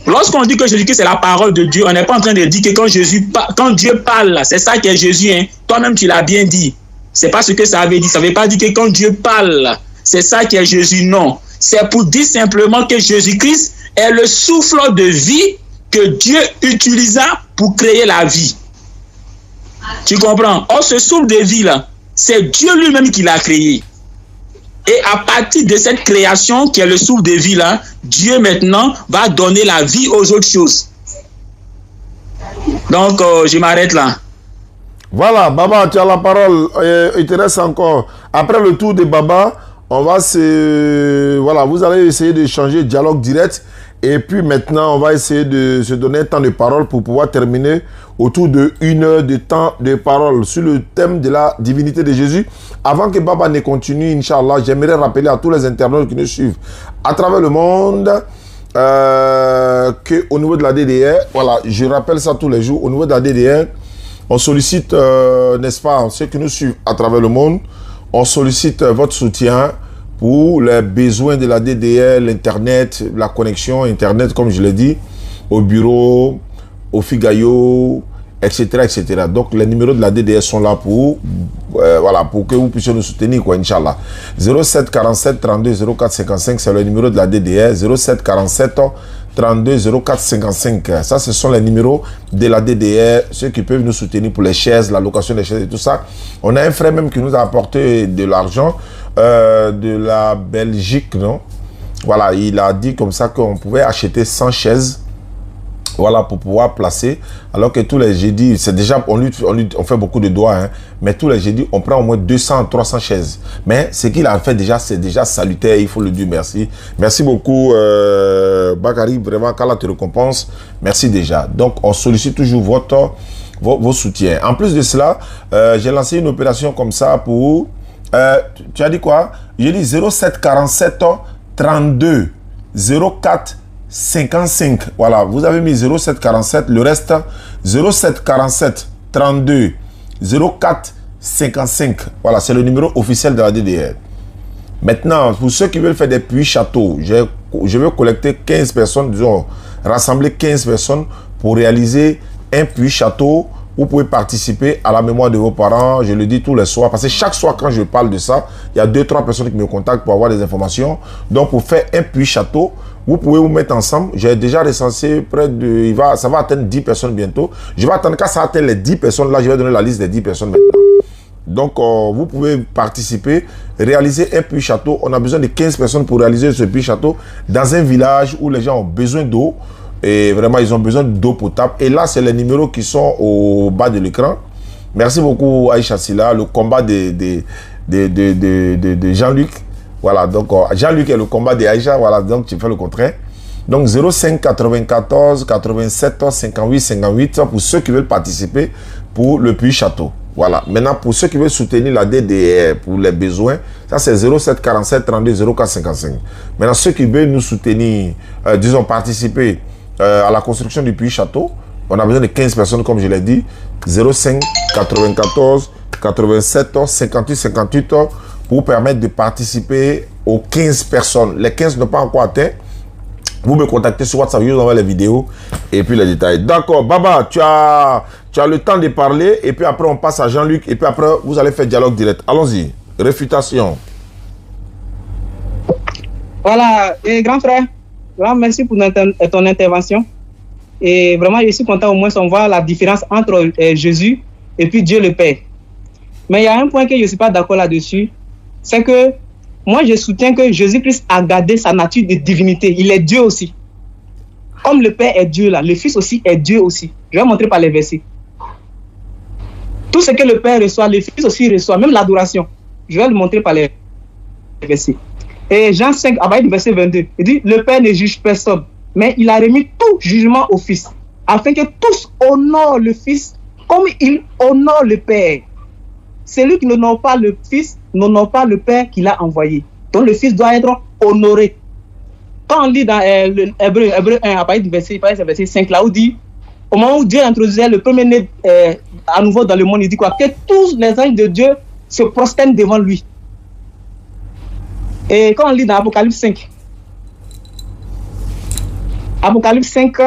Lorsqu'on dit que Jésus-Christ c'est la parole de Dieu, on n'est pas en train de dire que quand Dieu parle, c'est ça qui est Jésus. Hein. Toi-même, tu l'as bien dit. C'est pas ce que ça veut dire. Ça ne veut pas dire que quand Dieu parle, c'est ça qui est Jésus. Non. C'est pour dire simplement que Jésus-Christ est le souffle de vie que Dieu utilisa pour créer la vie. Tu comprends? Or, ce souffle de vie-là, c'est Dieu lui-même qui l'a créé. Et à partir de cette création qui est le souffle de vie là, Dieu maintenant va donner la vie aux autres choses. Donc, je m'arrête là. Voilà, Baba, tu as la parole. Il te reste encore. Après le tour de Baba, on va voilà, vous allez essayer de changer dialogue direct. Et puis maintenant, on va essayer de se donner un temps de parole pour pouvoir terminer autour de 1 heure de temps de parole sur le thème de la divinité de Jésus. Avant que Baba ne continue, Inch'Allah, j'aimerais rappeler à tous les internautes qui nous suivent à travers le monde qu'au niveau de la DDR, voilà, je rappelle ça tous les jours, au niveau de la DDR, on sollicite, n'est-ce pas, ceux qui nous suivent à travers le monde, on sollicite votre soutien pour les besoins de la DDR, l'Internet, la connexion Internet, comme je l'ai dit, au bureau, au Figayo, etc., etc. Donc, les numéros de la DDR sont là pour, voilà, pour que vous puissiez nous soutenir, quoi, Inch'Allah. 07 47 32 04 55, c'est le numéro de la DDR. 07 47 32 04 55. Ça, ce sont les numéros de la DDR, ceux qui peuvent nous soutenir pour les chaises, la location des chaises et tout ça. On a un frère même qui nous a apporté de l'argent de la Belgique, non? Voilà, il a dit comme ça qu'on pouvait acheter 100 chaises, voilà, pour pouvoir placer. Alors que tous les jeudis, c'est déjà, on fait beaucoup de doigts, hein, mais tous les jeudis, on prend au moins 200, 300 chaises. Mais ce qu'il a fait déjà, c'est déjà salutaire, il faut le dire merci. Merci beaucoup, Bakari, vraiment, qu'Allah te récompense. Merci déjà. Donc, on sollicite toujours vos soutiens. En plus de cela, j'ai lancé une opération comme ça pour... tu as dit quoi? J'ai dit 07 47 32 04 55. Voilà, vous avez mis 07 47, le reste 07 47 32 04 55. Voilà, c'est le numéro officiel de la DDR. Maintenant, pour ceux qui veulent faire des puits châteaux, je veux collecter 15 personnes, disons, rassembler 15 personnes pour réaliser un puits château. Vous pouvez participer à la mémoire de vos parents, je le dis tous les soirs, parce que chaque soir quand je parle de ça, il y a 2-3 personnes qui me contactent pour avoir des informations. Donc pour faire un puits château, vous pouvez vous mettre ensemble. J'ai déjà recensé près de... ça va atteindre 10 personnes bientôt. Je vais attendre quand ça atteint les 10 personnes, là je vais donner la liste des 10 personnes maintenant. Donc vous pouvez participer, réaliser un puits château. On a besoin de 15 personnes pour réaliser ce puits château dans un village où les gens ont besoin d'eau. Et vraiment, ils ont besoin d'eau potable. Et là, c'est les numéros qui sont au bas de l'écran. Merci beaucoup, Aïcha Silla. Le combat de Jean-Luc. Voilà, donc Jean-Luc est le combat de Aïcha. Voilà, donc tu fais le contraire. Donc 05 94 87 58 58 pour ceux qui veulent participer pour le puits château. Voilà. Maintenant, pour ceux qui veulent soutenir la DDR pour les besoins, ça c'est 07 47 32 04 55. Maintenant, ceux qui veulent nous soutenir, disons participer à la construction du puits château, on a besoin de 15 personnes comme je l'ai dit. 05 94 87 58 58 pour permettre de participer aux 15 personnes. Les 15 n'ont pas encore atteint. Vous me contactez sur WhatsApp, je vous envoie les vidéos et puis les détails. D'accord, Baba, tu as le temps de parler et puis après on passe à Jean-Luc et puis après vous allez faire dialogue direct. Allons-y, réfutation. Voilà, et grand frère, vraiment merci pour ton intervention. Et vraiment, je suis content, au moins on voit la différence entre Jésus et puis Dieu le Père. Mais il y a un point que je ne suis pas d'accord là-dessus, c'est que moi, je soutiens que Jésus-Christ a gardé sa nature de divinité. Il est Dieu aussi. Comme le Père est Dieu là, le Fils aussi est Dieu aussi. Je vais montrer par les versets. Tout ce que le Père reçoit, le Fils aussi reçoit, même l'adoration. Je vais le montrer par les versets. Et Jean 5, à partir du verset 22, il dit, le Père ne juge personne, mais il a remis tout jugement au Fils, afin que tous honorent le Fils comme il honore le Père. Celui qui n'honore pas le Fils n'honore pas le Père qui l'a envoyé. Donc le Fils doit être honoré. Quand on lit dans Hébreu 1, à partir du verset 5, là où dit, au moment où Dieu introduisait le premier-né à nouveau dans le monde, il dit quoi? Que tous les anges de Dieu se prosternent devant lui. Et quand on lit dans Apocalypse 5, Apocalypse 5,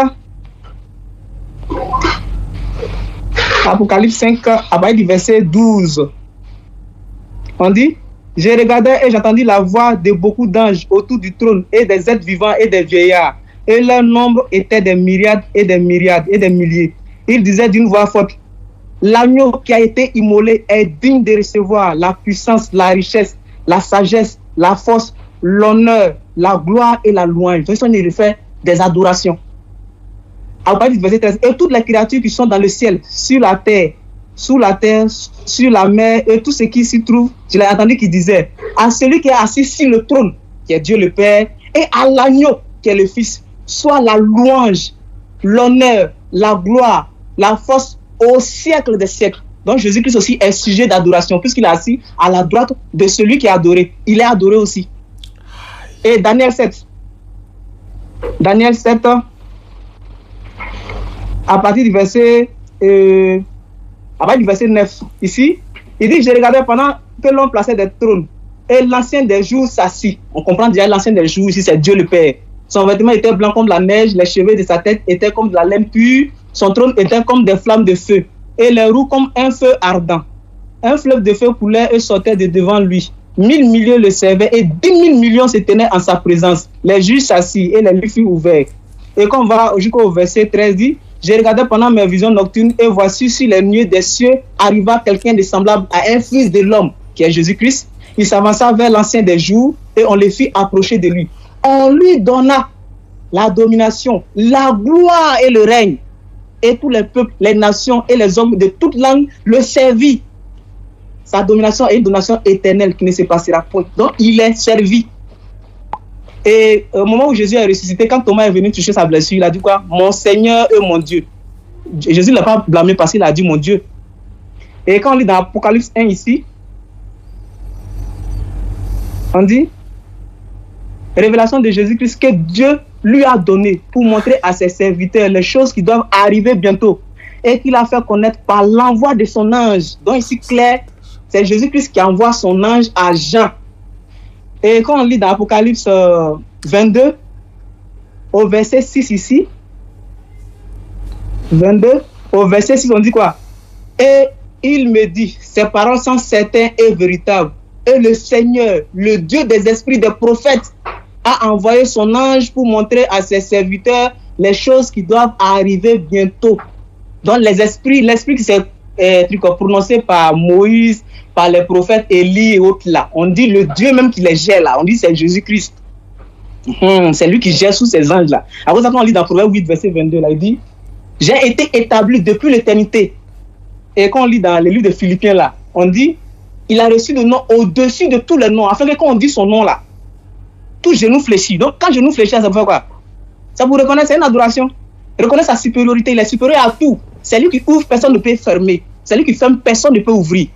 à partir du verset 12, on dit: j'ai regardé et j'entendis la voix de beaucoup d'anges autour du trône et des êtres vivants et des vieillards. Et leur nombre était des myriades et des myriades et des milliers. Ils disaient d'une voix forte: l'agneau qui a été immolé est digne de recevoir la puissance, la richesse, la sagesse, la force, l'honneur, la gloire et la louange. Donc, on y fait des adorations. À partir du verset 13, et toutes les créatures qui sont dans le ciel, sur la terre, sous la terre, sur la mer, et tout ce qui s'y trouve, je l'ai entendu qui disait: à celui qui est assis sur le trône, qui est Dieu le Père, et à l'agneau, qui est le Fils, soit la louange, l'honneur, la gloire, la force au siècle des siècles. Donc Jésus-Christ aussi est sujet d'adoration, puisqu'il est assis à la droite de celui qui est adoré. Il est adoré aussi. Et Daniel 7, à partir du verset 9, ici, il dit: j'ai regardé pendant que l'on plaçait des trônes, et l'ancien des jours s'assit. On comprend déjà l'ancien des jours ici, c'est Dieu le Père. Son vêtement était blanc comme la neige, les cheveux de sa tête étaient comme de la laine pure, son trône était comme des flammes de feu, et les roues comme un feu ardent. Un fleuve de feu coulait et sortait de devant lui. 1000 millions le servaient, et 10 000 millions se tenaient en sa présence. Les juges s'assis, et les livres furent ouverts. Et quand on va jusqu'au verset 13, dit: j'ai regardé pendant mes visions nocturnes, et voici sur les nuées des cieux arriva quelqu'un de semblable à un fils de l'homme, qui est Jésus-Christ. Il s'avança vers l'ancien des jours, et on les fit approcher de lui. On lui donna la domination, la gloire et le règne. Et tous les peuples, les nations et les hommes de toute langue le servirent. Sa domination est une domination éternelle qui ne se passera point. Donc il est servi. Et au moment où Jésus est ressuscité, quand Thomas est venu toucher sa blessure, il a dit quoi? Mon Seigneur et mon Dieu. Jésus ne l'a pas blâmé parce qu'il a dit mon Dieu. Et quand on lit dans Apocalypse 1 ici, on dit: révélation de Jésus-Christ que Dieu lui a donné pour montrer à ses serviteurs les choses qui doivent arriver bientôt, et qu'il a fait connaître par l'envoi de son ange. Donc ici clair, c'est Jésus-Christ qui envoie son ange à Jean. Et quand on lit dans Apocalypse 22, au verset 6 ici, 22, au verset 6, on dit quoi? Et il me dit: ces paroles sont certaines et véritables. Et le Seigneur, le Dieu des esprits des prophètes, a envoyé son ange pour montrer à ses serviteurs les choses qui doivent arriver bientôt. Donc l'esprit qui s'est prononcé par Moïse, par les prophètes Élie et autres là, on dit le Dieu même qui les gère là, on dit c'est Jésus-Christ. C'est lui qui gère sous ces anges là. Après ça, quand on lit dans Proverbe 8 verset 22 là, il dit: j'ai été établi depuis l'éternité. Et quand on lit dans le livre de Philippiens là, on dit: il a reçu le nom au-dessus de tous les noms, afin que quand on dit son nom là, tout genou fléchit. Donc quand genou fléchit, ça veut faire quoi? Ça vous reconnaît, c'est une adoration. Reconnaît sa supériorité, il est supérieur à tout. C'est lui qui ouvre, personne ne peut fermer. C'est lui qui ferme, personne ne peut ouvrir.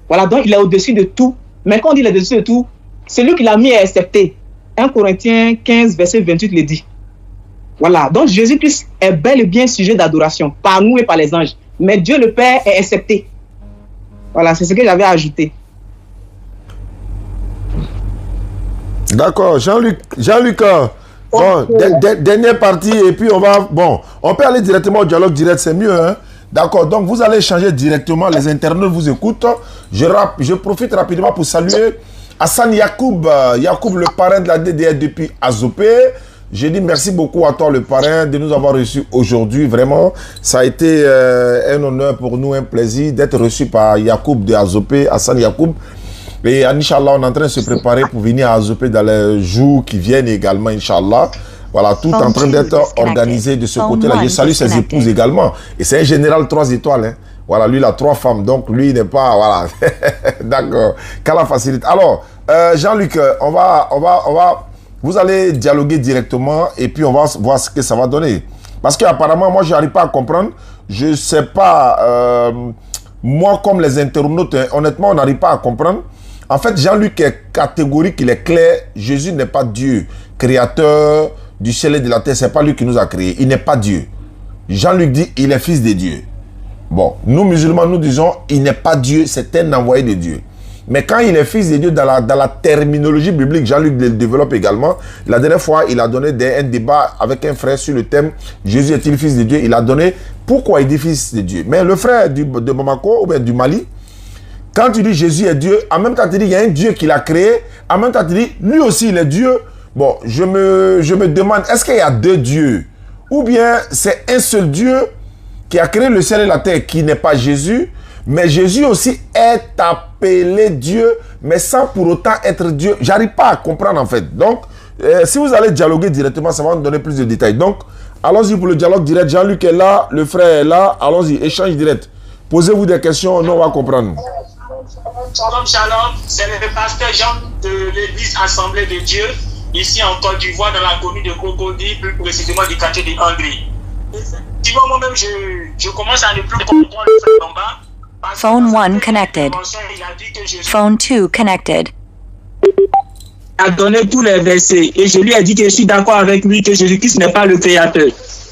Voilà, donc il est au-dessus de tout. Mais quand on dit il est au-dessus de tout, c'est lui qui l'a mis à accepter. 1 Corinthiens 15 verset 28 le dit. Voilà, donc Jésus-Christ est bel et bien sujet d'adoration par nous et par les anges. Mais Dieu le Père est accepté. Voilà, c'est ce que j'avais ajouté. D'accord, Jean-Luc, bon, dernière partie, et puis on va, bon, on peut aller directement au dialogue direct, c'est mieux, hein. D'accord, donc vous allez échanger directement, les internautes vous écoutent. Je profite rapidement pour saluer Hassan Yacoub, le parrain de la DDR depuis Azopé. Je dis merci beaucoup à toi, le parrain, de nous avoir reçus aujourd'hui. Vraiment, ça a été un honneur pour nous, un plaisir d'être reçu par Yacoub de Azopé, Hassan Yacoub. Et Inch'Allah, on est en train de se préparer pour venir à Azopé dans les jours qui viennent également, Inch'Allah. Voilà, tout en train d'être organisé de ce côté-là. Je salue ses épouses également. Et c'est un général 3 étoiles. Hein. Voilà, lui, il a 3 femmes. Donc, lui, il n'est pas... Voilà. D'accord. Qu'Allah facilite. Alors, Jean-Luc, vous allez dialoguer directement et puis on va voir ce que ça va donner. Parce qu'apparemment, moi, je n'arrive pas à comprendre. Je ne sais pas... moi, comme les internautes, hein, honnêtement, on n'arrive pas à comprendre. En fait, Jean-Luc est catégorique, il est clair. Jésus n'est pas Dieu, créateur du ciel et de la terre. Ce n'est pas lui qui nous a créés. Il n'est pas Dieu. Jean-Luc dit il est fils de Dieu. Bon, nous musulmans, nous disons il n'est pas Dieu, c'est un envoyé de Dieu. Mais quand il est fils de Dieu, dans la terminologie biblique, Jean-Luc le développe également. La dernière fois, il a donné un débat avec un frère sur le thème Jésus est-il fils de Dieu? Il a donné pourquoi il dit fils de Dieu. Mais le frère de Bamako ou bien du Mali, quand tu dis Jésus est Dieu, en même temps tu dis il y a un Dieu qui l'a créé, en même temps tu dis lui aussi il est Dieu. Bon, je me demande, est-ce qu'il y a deux dieux? Ou bien c'est un seul Dieu qui a créé le ciel et la terre, qui n'est pas Jésus, mais Jésus aussi est appelé Dieu, mais sans pour autant être Dieu. J'arrive pas à comprendre en fait. Donc, si vous allez dialoguer directement, ça va nous donner plus de détails. Donc, allons-y pour le dialogue direct. Jean-Luc est là, le frère est là. Allons-y, échange direct. Posez-vous des questions, nous on va comprendre. Shalom, shalom. C'est le pasteur Jean de l'église Assemblée de Dieu, ici en Côte d'Ivoire, dans la commune de Cocody, plus précisément du quartier de Hongrie. Effectivement, moi-même, je commence à ne plus comprendre le frère Bamba. Phone 1 connected. Phone 2 connected. A donné tous les versets et je lui ai dit que je suis d'accord avec lui que Jésus-Christ n'est pas le créateur.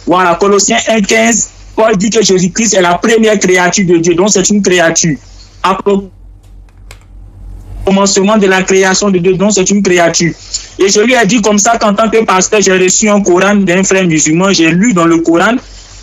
Voilà, Colossiens 1,15, Paul dit que Jésus-Christ est la première créature de Dieu, donc c'est une créature. Au commencement de la création de Dieu, donc c'est une créature. Et je lui ai dit comme ça qu'en tant que pasteur, j'ai reçu un Coran d'un frère musulman, j'ai lu dans le Coran,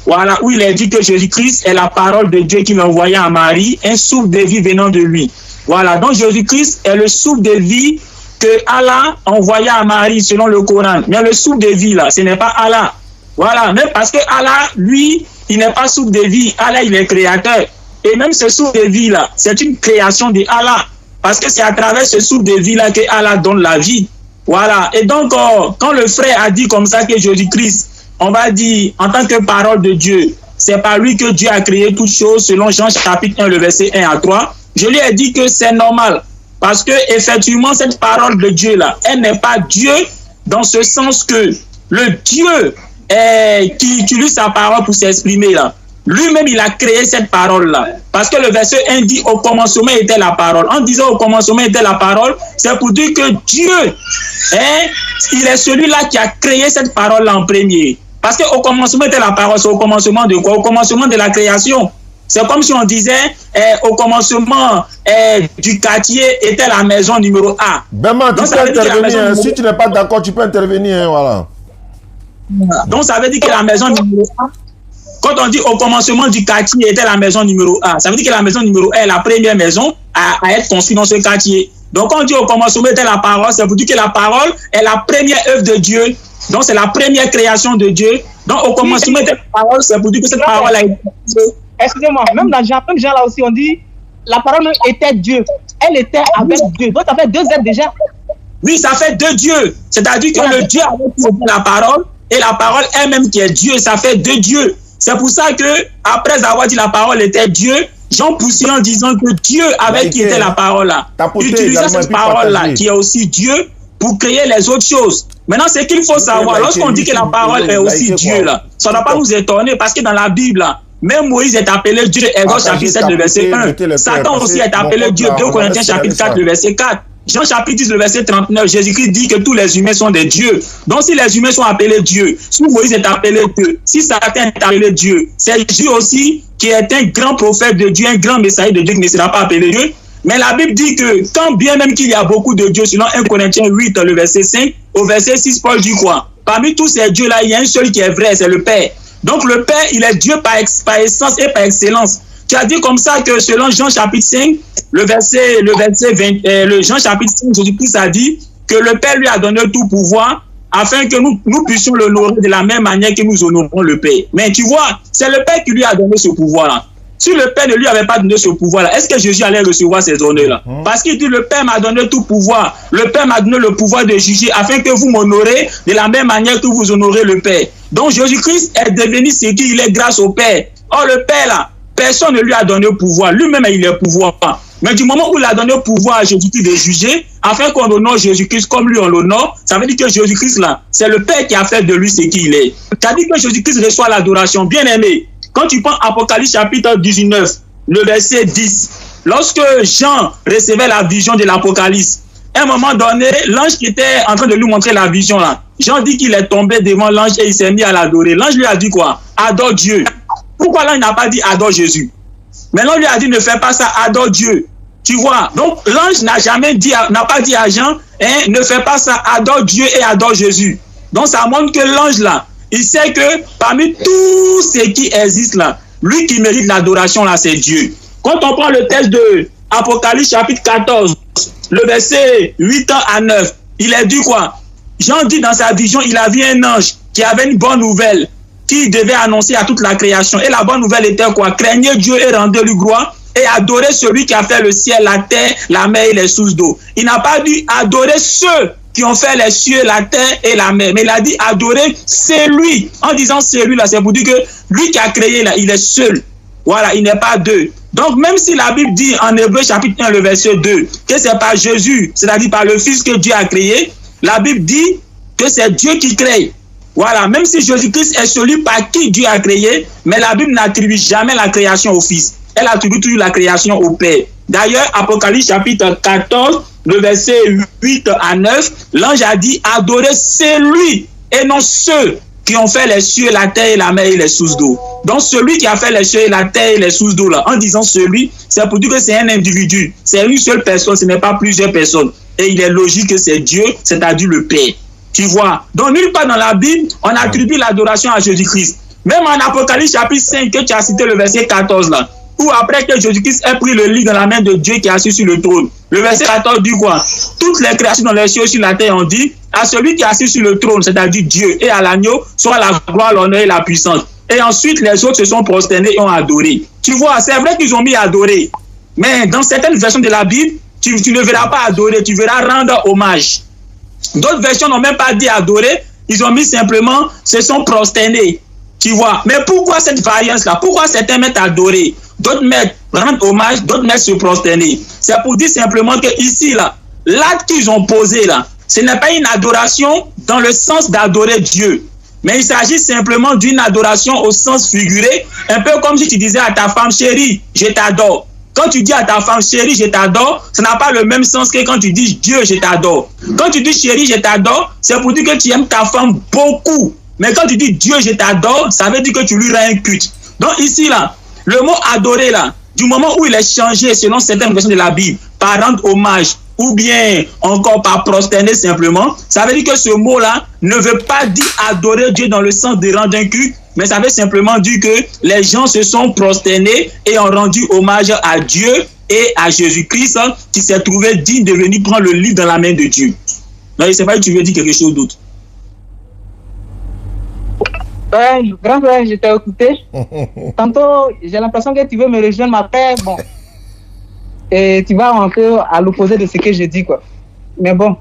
voilà, où il a dit que Jésus-Christ est la parole de Dieu qu'il envoyait à Marie, un souffle de vie venant de lui. Voilà, donc Jésus-Christ est le souffle de vie que Allah envoyait à Marie selon le Coran. Mais le souffle de vie là, ce n'est pas Allah. Voilà, même parce que Allah, lui, il n'est pas souffle de vie. Allah, il est créateur. Et même ce souffle de vie là, c'est une création de Allah. Parce que c'est à travers ce souffle de vie là que Allah donne la vie. Voilà, et donc quand le frère a dit comme ça que Jésus-Christ, on va dire, en tant que parole de Dieu, c'est par lui que Dieu a créé toutes choses, selon Jean chapitre 1, le verset 1 à 3. Je lui ai dit que c'est normal. Parce que, effectivement, cette parole de Dieu-là, elle n'est pas Dieu dans ce sens que le Dieu qui utilise sa parole pour s'exprimer là, lui-même, il a créé cette parole-là. Parce que le verset 1 dit, au commencement était la parole. En disant au commencement était la parole, c'est pour dire que Dieu, il est celui-là qui a créé cette parole-là en premier. Parce qu'au commencement était la parole, c'est au commencement de quoi? Au commencement de la création. C'est comme si on disait, au commencement du quartier était la maison numéro A. Bema, tu peux intervenir. Si tu n'es pas d'accord, tu peux intervenir. Voilà. Donc ça veut dire que la maison numéro A, quand on dit au commencement du quartier était la maison numéro A, ça veut dire que la maison numéro A est la première maison à être construite dans ce quartier. Donc quand on dit au commencement était la parole, ça veut dire que la parole est la première œuvre de Dieu. Donc c'est la première création de Dieu. Donc au commencement était la parole, ça veut dire que cette parole a été... Excusez-moi, même dans Jean là aussi, on dit la parole même était Dieu. Elle était avec Dieu. Donc ça fait deux êtres déjà. Oui, ça fait deux dieux. C'est-à-dire que le Dieu avec la parole et la parole elle-même qui est Dieu, ça fait deux dieux. C'est pour ça que après avoir dit la parole était Dieu, Jean poursuit en disant que Dieu avec qui était la parole là, utilisait cette parole là qui est aussi Dieu pour créer les autres choses. Maintenant, ce qu'il faut savoir, lorsqu'on dit que la parole est aussi Dieu là, ça ne doit pas nous étonner parce que dans la Bible là, même Moïse est appelé Dieu, Exode chapitre 7, le verset 1. Satan aussi est appelé Dieu, 2 Corinthiens chapitre 4, le verset 4. Jean chapitre 10, le verset 39, Jésus-Christ dit que tous les humains sont des dieux. Donc si les humains sont appelés Dieu, si Moïse est appelé Dieu, si Satan est appelé Dieu, c'est Dieu aussi qui est un grand prophète de Dieu, un grand messager de Dieu qui ne sera pas appelé Dieu. Mais la Bible dit que quand bien même qu'il y a beaucoup de dieux, selon 1 Corinthiens 8, le verset 5, au verset 6, Paul dit quoi? Parmi tous ces dieux-là, il y a un seul qui est vrai, c'est le Père. Donc le Père, il est Dieu par essence et par excellence. Tu as dit comme ça que selon Jean chapitre 5, le verset 20, Jean chapitre 5, Jésus-Christ a dit que le Père lui a donné tout pouvoir afin que nous puissions l'honorer de la même manière que nous honorons le Père. Mais tu vois, c'est le Père qui lui a donné ce pouvoir-là. Si le Père ne lui avait pas donné ce pouvoir-là, est-ce que Jésus allait recevoir ces honneurs-là? Parce qu'il dit le Père m'a donné tout pouvoir. Le Père m'a donné le pouvoir de juger afin que vous m'honorez de la même manière que vous honorez le Père. Donc Jésus-Christ est devenu ce qu'il est grâce au Père. Or le Père là, personne ne lui a donné le pouvoir. Lui-même il est pouvoir. Mais du moment où il a donné le pouvoir à Jésus-Christ de juger, afin qu'on honore Jésus-Christ comme lui on l'honore, ça veut dire que Jésus-Christ là, c'est le Père qui a fait de lui ce qu'il est. Ça veut dire que Jésus-Christ reçoit l'adoration. Bien aimé. Quand tu prends Apocalypse chapitre 19, le verset 10, lorsque Jean recevait la vision de l'Apocalypse, à un moment donné, l'ange qui était en train de lui montrer la vision là, Jean dit qu'il est tombé devant l'ange et il s'est mis à l'adorer. L'ange lui a dit quoi? Adore Dieu. Pourquoi l'ange n'a pas dit adore Jésus? Mais l'ange lui a dit ne fais pas ça, adore Dieu. Tu vois? Donc l'ange n'a pas dit à Jean, hein, ne fais pas ça, adore Dieu et adore Jésus. Donc ça montre que l'ange là, il sait que parmi tout ce qui existe là, lui qui mérite l'adoration là, c'est Dieu. Quand on prend le texte de Apocalypse chapitre 14, le verset 8 à 9, il est dit quoi? Jean dit dans sa vision, il a vu un ange qui avait une bonne nouvelle qui devait annoncer à toute la création. Et la bonne nouvelle était quoi? Craignez Dieu et rendez-lui gloire et adorez celui qui a fait le ciel, la terre, la mer et les sources d'eau. Il n'a pas dit adorer ceux qui ont fait les cieux, la terre et la mer. Mais il a dit adorer celui. En disant celui là, c'est pour dire que lui qui a créé là, il est seul. Voilà, il n'est pas deux. Donc même si la Bible dit en Hébreu chapitre 1, le verset 2, que c'est par Jésus, c'est-à-dire par le Fils que Dieu a créé, la Bible dit que c'est Dieu qui crée. Voilà, même si Jésus-Christ est celui par qui Dieu a créé, mais la Bible n'attribue jamais la création au Fils. Elle attribue toujours la création au Père. D'ailleurs, Apocalypse chapitre 14, le verset 8 à 9, l'ange a dit adorez celui et non ceux qui ont fait les cieux, la terre et la mer et les sources d'eau. Donc celui qui a fait les cieux, la terre et les sources d'eau là, en disant celui, c'est pour dire que c'est un individu, c'est une seule personne, ce n'est pas plusieurs personnes. Et il est logique que c'est Dieu, c'est-à-dire le Père. Tu vois? Donc nulle part dans la Bible, on attribue l'adoration à Jésus-Christ. Même en Apocalypse chapitre 5, que tu as cité le verset 14 là, où après que Jésus-Christ ait pris le lit dans la main de Dieu qui est assis sur le trône. Le verset 14 dit quoi? Toutes les créations dans les cieux et sur la terre ont dit à celui qui est assis sur le trône, c'est-à-dire Dieu, et à l'agneau, soit la gloire, l'honneur et la puissance. Et ensuite, les autres se sont prosternés et ont adoré. Tu vois, c'est vrai qu'ils ont mis adorer. Mais dans certaines versions de la Bible, tu ne verras pas adorer, tu verras rendre hommage. D'autres versions n'ont même pas dit adorer, ils ont mis simplement se sont prosternés. Tu vois, mais pourquoi cette variance-là? Pourquoi certains mettent adorer, d'autres mettent rendre hommage, d'autres mettent se prosterner? C'est pour dire simplement que ici, là, l'acte qu'ils ont posé là, ce n'est pas une adoration dans le sens d'adorer Dieu, mais il s'agit simplement d'une adoration au sens figuré, un peu comme si tu disais à ta femme chérie, je t'adore. Quand tu dis à ta femme chérie, je t'adore, ça n'a pas le même sens que quand tu dis Dieu, je t'adore. Quand tu dis chérie, je t'adore, c'est pour dire que tu aimes ta femme beaucoup. Mais quand tu dis Dieu, je t'adore, ça veut dire que tu lui rends un culte. Donc ici, là, le mot adorer, là, du moment où il est changé selon certaines versions de la Bible, par rendre hommage, ou bien encore par prosterner simplement, ça veut dire que ce mot-là ne veut pas dire adorer Dieu dans le sens de rendre un culte, mais ça veut simplement dire que les gens se sont prosternés et ont rendu hommage à Dieu et à Jésus-Christ qui s'est trouvé digne de venir prendre le livre dans la main de Dieu. Donc, je ne sais pas si tu veux dire quelque chose d'autre. Ouais, grand frère, je t'ai écouté. Tantôt, j'ai l'impression que tu veux me rejoindre, ma paix. Bon. Et tu vas un peu à l'opposé de ce que je dis, quoi. Mais bon,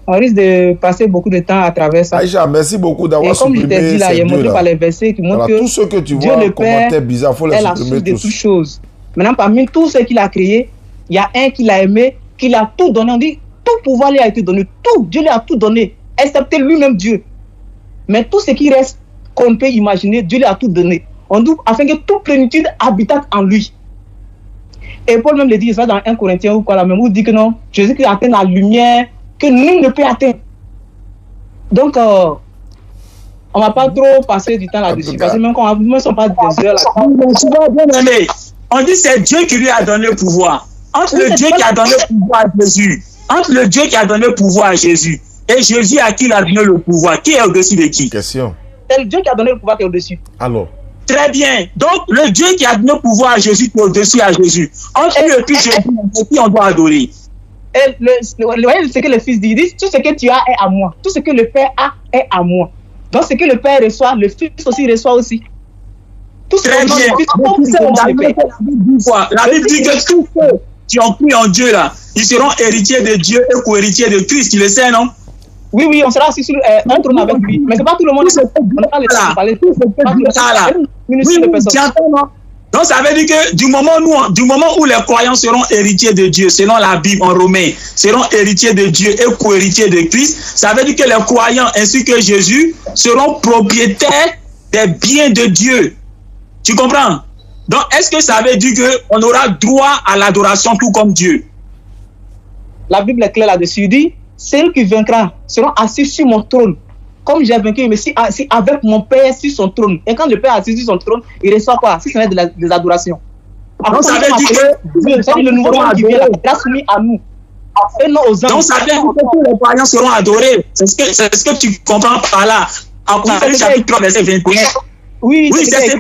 on risque de passer beaucoup de temps à travers ça. Aïcha, merci beaucoup d'avoir supprimé. Comme je t'ai dit là, il y a montré par les versets qui montrent que tout ce que tu Dieu vois le Père bizarre, faut les est la source de toutes choses. Maintenant, parmi tous ceux qu'il a créés, il y a un qu'il a aimé, qu'il a tout donné. On dit, tout pouvoir lui a été donné. Tout, Dieu lui a tout donné, excepté lui-même Dieu. Mais tout ce qui reste, qu'on peut imaginer, Dieu lui a tout donné. On dit, afin que toute plénitude habite en lui. Et Paul même le dit, ça dans 1 Corinthiens ou quoi là même, où il dit que non, Jésus-Christ atteint la lumière que nul ne peut atteindre. Donc, on ne va pas trop passer du temps là-dessus, parce que même quand on ne sont pas des heures là. On dit que c'est Dieu qui lui a donné le pouvoir. Entre le Dieu qui a donné le pouvoir à Jésus, entre le Dieu qui a donné le pouvoir à Jésus et Jésus à qui il a donné le pouvoir, qui est au-dessus de qui? Question. C'est le Dieu qui a donné le pouvoir qui est au-dessus. Alors. Très bien. Donc, le Dieu qui a donné le pouvoir à Jésus qui est au-dessus à Jésus. Entre lui et puis Jésus, qui on doit adorer? Et ce que le Fils dit, tout ce que tu as est à moi. Tout ce que le Père a est à moi. Donc, ce que le Père reçoit, le Fils aussi reçoit aussi. Tout ce très bien. La Bible dit que tous ceux qui ont cru en Dieu, là, ils seront héritiers de Dieu et co-héritiers de Christ. Tu le sais, non? Oui, oui, on sera assis sur un trône avec lui. Mais ce n'est pas tout le monde qui on n'a pas le parler. Donc ça veut dire que du moment où les croyants seront héritiers de Dieu, selon la Bible en Romains, seront héritiers de Dieu et co-héritiers de Christ, ça veut dire que les croyants ainsi que Jésus seront propriétaires des biens de Dieu. Tu comprends? Donc est-ce que ça veut dire qu'on aura droit à l'adoration tout comme Dieu? La Bible est claire là-dessus. Il dit, ceux qui vaincront seront assis sur mon trône comme j'ai vaincu, mais si avec mon Père sur son trône, et quand le Père est assis sur son trône, il reçoit quoi? Si ce n'est des adorations. Donc ça veut dire que le nouveau monde qui vient, il a soumis à nous. Et non aux hommes. Donc ça veut dire que tous les croyants seront adorés. C'est ce que tu comprends par là. Apocalypse chapitre 3, verset 21. Oui, c'est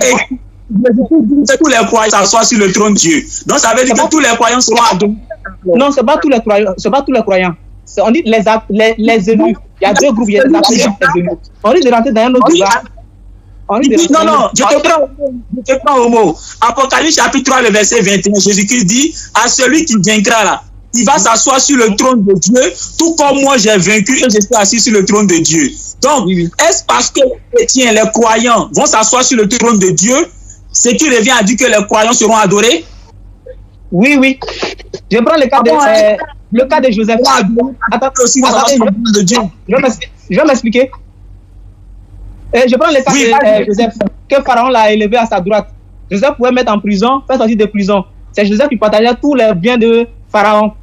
tous les croyants s'assoient sur le trône de Dieu. Donc ça veut dire que tous les croyants seront adorés. Non, c'est pas tous les croyants. C'est pas tous les croyants. On dit les élus. Il y a deux groupes, il y a les appelés et les élus. On dit de rentrer dans un autre débat. Non, je te prends au mot. Apocalypse chapitre 3, le verset 21, Jésus-Christ dit à celui qui vaincra là, il va s'asseoir sur le trône de Dieu, tout comme moi j'ai vaincu et je suis assis sur le trône de Dieu. Donc, est-ce parce que les chrétiens, les croyants vont s'asseoir sur le trône de Dieu, ce qui revient à dire que les croyants seront adorés? Oui. Je prends le cas de Joseph. Attends, je vais m'expliquer. Je prends le cas de Joseph, que Pharaon l'a élevé à sa droite. Joseph pouvait mettre en prison, faire sortir de prison. C'est Joseph qui partageait tous les biens de Pharaon.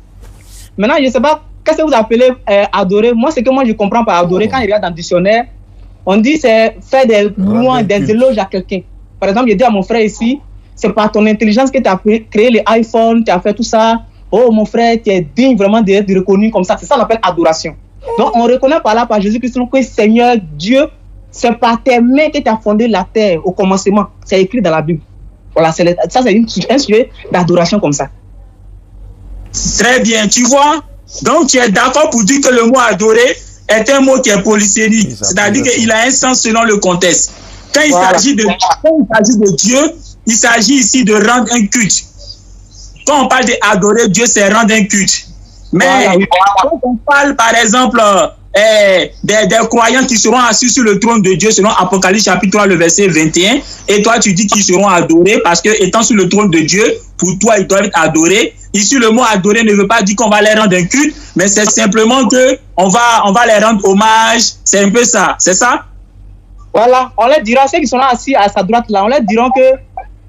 Maintenant, je ne sais pas, qu'est-ce que vous appelez adorer? Moi, ce que moi je comprends par adorer, quand il regarde dans le dictionnaire, on dit c'est faire des louanges, des éloges à quelqu'un. Par exemple, je dis à mon frère ici, c'est par ton intelligence que tu as créé les iPhones, tu as fait tout ça. Oh, mon frère, tu es digne vraiment d'être reconnu comme ça. C'est ça qu'on appelle adoration. Donc, on reconnaît par là, par Jésus-Christ, que Seigneur Dieu, c'est par tes mains que tu as fondé la terre au commencement. C'est écrit dans la Bible. Voilà, ça c'est un sujet d'adoration comme ça. Très bien, tu vois. Donc, tu es d'accord pour dire que le mot adorer est un mot qui est polysémique. C'est-à-dire qu'il a un sens selon le contexte. Quand il s'agit de Dieu, il s'agit ici de rendre un culte. Quand on parle d'adorer Dieu, c'est rendre un culte. Mais quand on parle, par exemple, des croyants qui seront assis sur le trône de Dieu, selon Apocalypse chapitre 3, le verset 21, et toi, tu dis qu'ils seront adorés parce que, étant sur le trône de Dieu, pour toi, ils doivent être adorés. Ici, le mot adorer ne veut pas dire qu'on va les rendre un culte, mais c'est simplement que on va les rendre hommage. C'est un peu ça, c'est ça? Voilà, on leur dira, ceux qui sont là assis à sa droite, là, on leur dira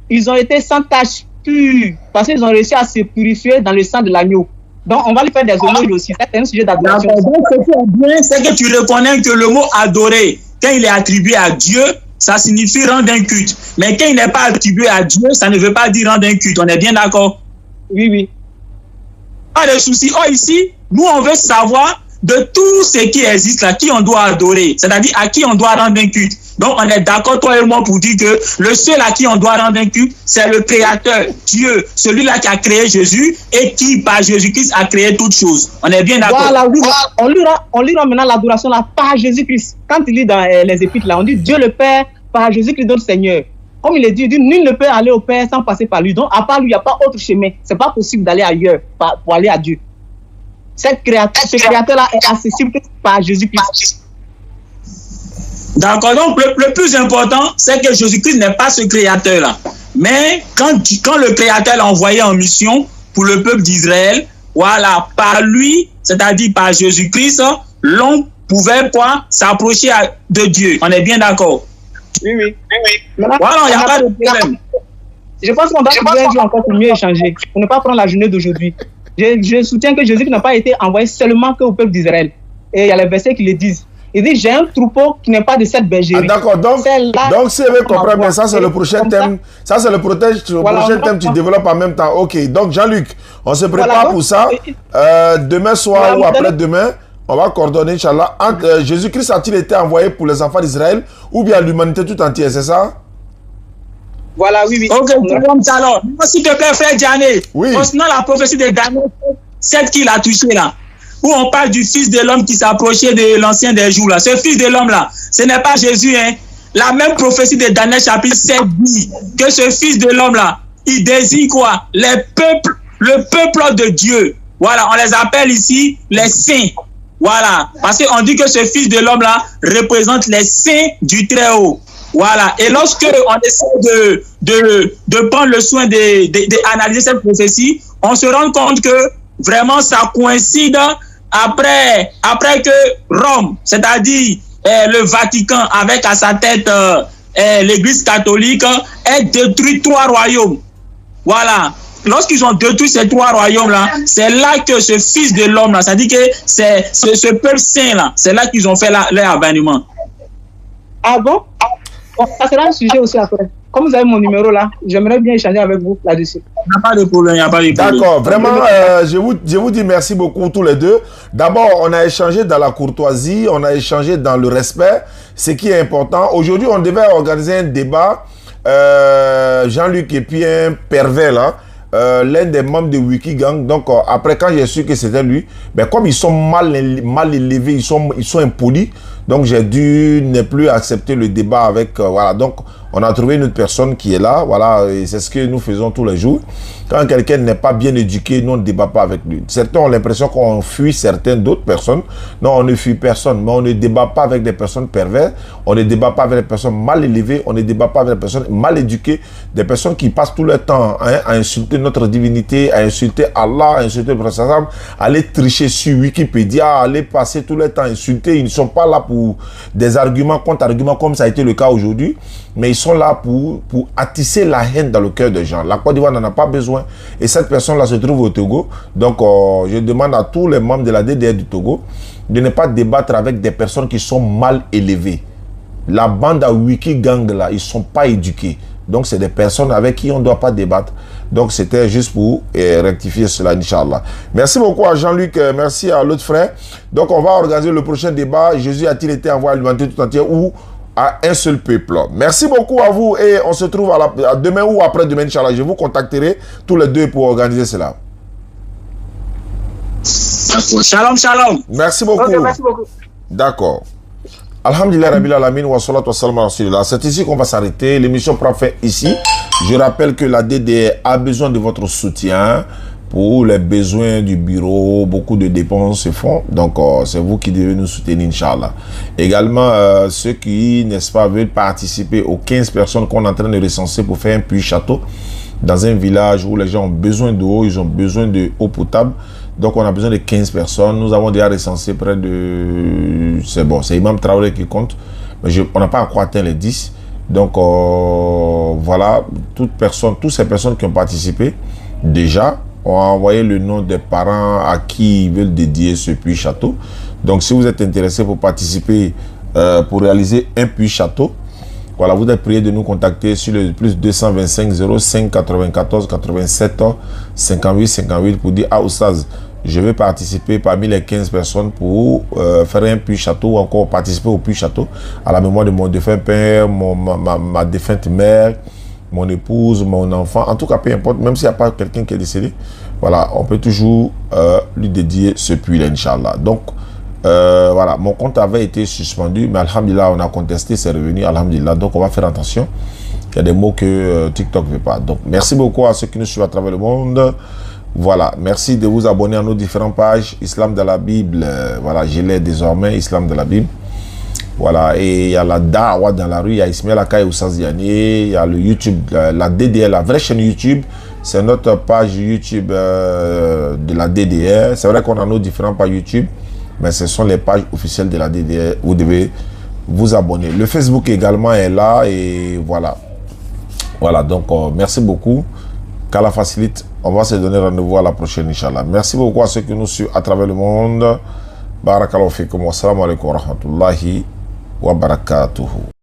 qu'ils ont été sans tache, purs, parce qu'ils ont réussi à se purifier dans le sang de l'agneau. Donc, on va lui faire des éloges aussi. C'est un sujet d'adoration. Donc, ce qui est bien, c'est que tu reconnais que le mot adorer, quand il est attribué à Dieu, ça signifie rendre un culte. Mais quand il n'est pas attribué à Dieu, ça ne veut pas dire rendre un culte. On est bien d'accord? Oui. Pas de souci. Oh, ici, nous, on veut savoir de tout ce qui existe là, qui on doit adorer. C'est-à-dire à qui on doit rendre un culte. Donc, on est d'accord, toi et moi, pour dire que le seul à qui on doit rendre un culte, c'est le Créateur, Dieu, celui-là qui a créé Jésus et qui, par Jésus-Christ, a créé toutes choses. On est bien d'accord? Voilà, oui. On lui rend maintenant l'adoration là par Jésus-Christ. Quand il lit dans les épîtres là, on dit Dieu le Père par Jésus-Christ notre Seigneur. Comme il est dit, nul ne peut aller au Père sans passer par lui. Donc, à part lui, il n'y a pas autre chemin. Ce n'est pas possible d'aller ailleurs pour aller à Dieu. Ce créateur-là est accessible par Jésus-Christ. D'accord, donc le plus important, c'est que Jésus-Christ n'est pas ce créateur-là. Mais quand le créateur l'a envoyé en mission pour le peuple d'Israël, voilà, par lui, c'est-à-dire par Jésus-Christ, l'on pouvait s'approcher de Dieu. On est bien d'accord? Oui. Voilà, il n'y a pas de problème. Je pense qu'on doit trouver un jour encore pour mieux échanger, pour ne pas prendre la journée d'aujourd'hui. Je soutiens que Jésus n'a pas été envoyé seulement qu'au peuple d'Israël. Et il y a les versets qui le disent. Il dit, j'ai un troupeau qui n'est pas de cette bergerie. D'accord, donc si vous comprenez, ça c'est le prochain thème. Ça c'est le prochain thème, tu développes en même temps. Ok, donc Jean-Luc, on se prépare pour ça. Demain soir ou après-demain, on va coordonner, Inch'Allah. Jésus-Christ a-t-il été envoyé pour les enfants d'Israël ou bien l'humanité tout entière, c'est ça? Voilà, oui. Ok, alors, s'il te plaît, frère Diané, concernant la prophétie de Daniel, celle qu'il a touchée là, où on parle du Fils de l'homme qui s'approchait de l'ancien des jours là. Ce Fils de l'homme là, ce n'est pas Jésus, hein. La même prophétie de Daniel chapitre 7 dit que ce Fils de l'homme là, il désigne quoi? Le peuple de Dieu. Voilà, on les appelle ici les saints. Voilà, parce qu'on dit que ce Fils de l'homme là représente les saints du Très-Haut. Voilà, et lorsque on essaie de prendre le soin d'analyser cette prophétie, on se rend compte que vraiment ça coïncide après que Rome, c'est-à-dire le Vatican avec à sa tête l'église catholique, ait détruit 3 royaumes. Voilà. Lorsqu'ils ont détruit ces 3 royaumes-là, c'est là que ce Fils de l'homme-là, c'est-à-dire que c'est ce peuple saint-là, c'est là qu'ils ont fait leur avènement. Ah bon? Bon, ça sera un sujet aussi après. Comme vous avez mon numéro là, j'aimerais bien échanger avec vous là-dessus. Il n'y a pas de problème, il n'y a pas de problème. D'accord, vraiment, je vous dis merci beaucoup tous les deux. D'abord, on a échangé dans la courtoisie, on a échangé dans le respect, ce qui est important. Aujourd'hui, on devait organiser un débat. Jean-Luc et puis un pervers là, l'un des membres de Wikigang. Donc après, quand j'ai su que c'était lui, ben, comme ils sont mal élevés, ils sont impolis, donc j'ai dû ne plus accepter le débat avec voilà. Donc on a trouvé une autre personne qui est là, voilà, et c'est ce que nous faisons tous les jours. Quand quelqu'un n'est pas bien éduqué, nous on ne débat pas avec lui. Certains ont l'impression qu'on fuit certaines d'autres personnes. Non, on ne fuit personne, mais on ne débat pas avec des personnes perverses, on ne débat pas avec des personnes mal élevées, on ne débat pas avec des personnes mal éduquées, des personnes qui passent tout leur temps à insulter notre divinité, à insulter Allah, à insulter le prophète, à aller tricher sur Wikipédia, à aller passer tout leur temps à insulter. Ils ne sont pas là pour des arguments contre arguments comme ça a été le cas aujourd'hui, mais ils sont là pour attiser la haine dans le cœur des gens. La Côte d'Ivoire n'en a pas besoin. Et cette personne-là se trouve au Togo. Donc, je demande à tous les membres de la DDR du Togo de ne pas débattre avec des personnes qui sont mal élevées. La bande à Wikigang, là, ils ne sont pas éduqués. Donc, c'est des personnes avec qui on ne doit pas débattre. Donc, c'était juste pour rectifier cela, Inch'Allah. Merci beaucoup à Jean-Luc. Merci à l'autre frère. Donc, on va organiser le prochain débat. Jésus a-t-il été envoyé à l'humanité tout entière ou à un seul peuple? Merci beaucoup à vous et on se trouve à demain ou après-demain, Inch'Allah. Je vous contacterai tous les deux pour organiser cela. Shalom, shalom. Merci beaucoup. Ok, merci beaucoup. D'accord. Alhamdulillah Rabbil Alamin wa salatu wa salam ala rasulillah. C'est ici qu'on va s'arrêter. L'émission prend fin ici. Je rappelle que la DDR a besoin de votre soutien pour les besoins du bureau. Beaucoup de dépenses se font. Donc, c'est vous qui devez nous soutenir, Inch'Allah. Également, ceux qui, n'est-ce pas, veulent participer aux 15 personnes qu'on est en train de recenser pour faire un puits château dans un village où les gens ont besoin d'eau, ils ont besoin d'eau potable. Donc, on a besoin de 15 personnes. Nous avons déjà recensé près de... C'est bon, c'est Imam Traoré qui compte. Mais on n'a pas encore atteint les 10. Donc, voilà, toutes ces personnes qui ont participé, déjà, ont envoyé le nom des parents à qui ils veulent dédier ce puits château. Donc, si vous êtes intéressé pour participer, pour réaliser un puits château, voilà, vous êtes prié de nous contacter sur le plus 225 05 94 87 58 58 pour dire « Ah, Oustaz, je vais participer parmi les 15 personnes pour faire un puits château ou encore participer au puits château à la mémoire de mon défunt père, ma défunte mère, mon épouse, mon enfant. En tout cas, peu importe, même s'il n'y a pas quelqu'un qui est décédé, voilà, on peut toujours lui dédier ce puits-là, Inch'Allah. Donc, voilà, mon compte avait été suspendu, mais alhamdulillah, on a contesté, c'est revenu, alhamdulillah. Donc, on va faire attention. Il y a des mots que TikTok ne veut pas. Donc, merci beaucoup à ceux qui nous suivent à travers le monde. Voilà, merci de vous abonner à nos différentes pages. Islam de la Bible, voilà, je l'ai désormais, Islam de la Bible. Voilà, et il y a la Da'wa dans la rue, il y a Ismaël Akaï Oussaz Diané, il y a le YouTube, la DDR, la vraie chaîne YouTube. C'est notre page YouTube de la DDR. C'est vrai qu'on a nos différentes pages YouTube, mais ce sont les pages officielles de la DDR. Vous devez vous abonner. Le Facebook également est là et voilà. Voilà, donc merci beaucoup. Qu'Allah facilite. On va se donner rendez-vous à la prochaine, Inch'Allah. Merci beaucoup à ceux qui nous suivent à travers le monde. Barakallahu fikum wa salamu alaikum wa rahmatullahi wa barakatuhu.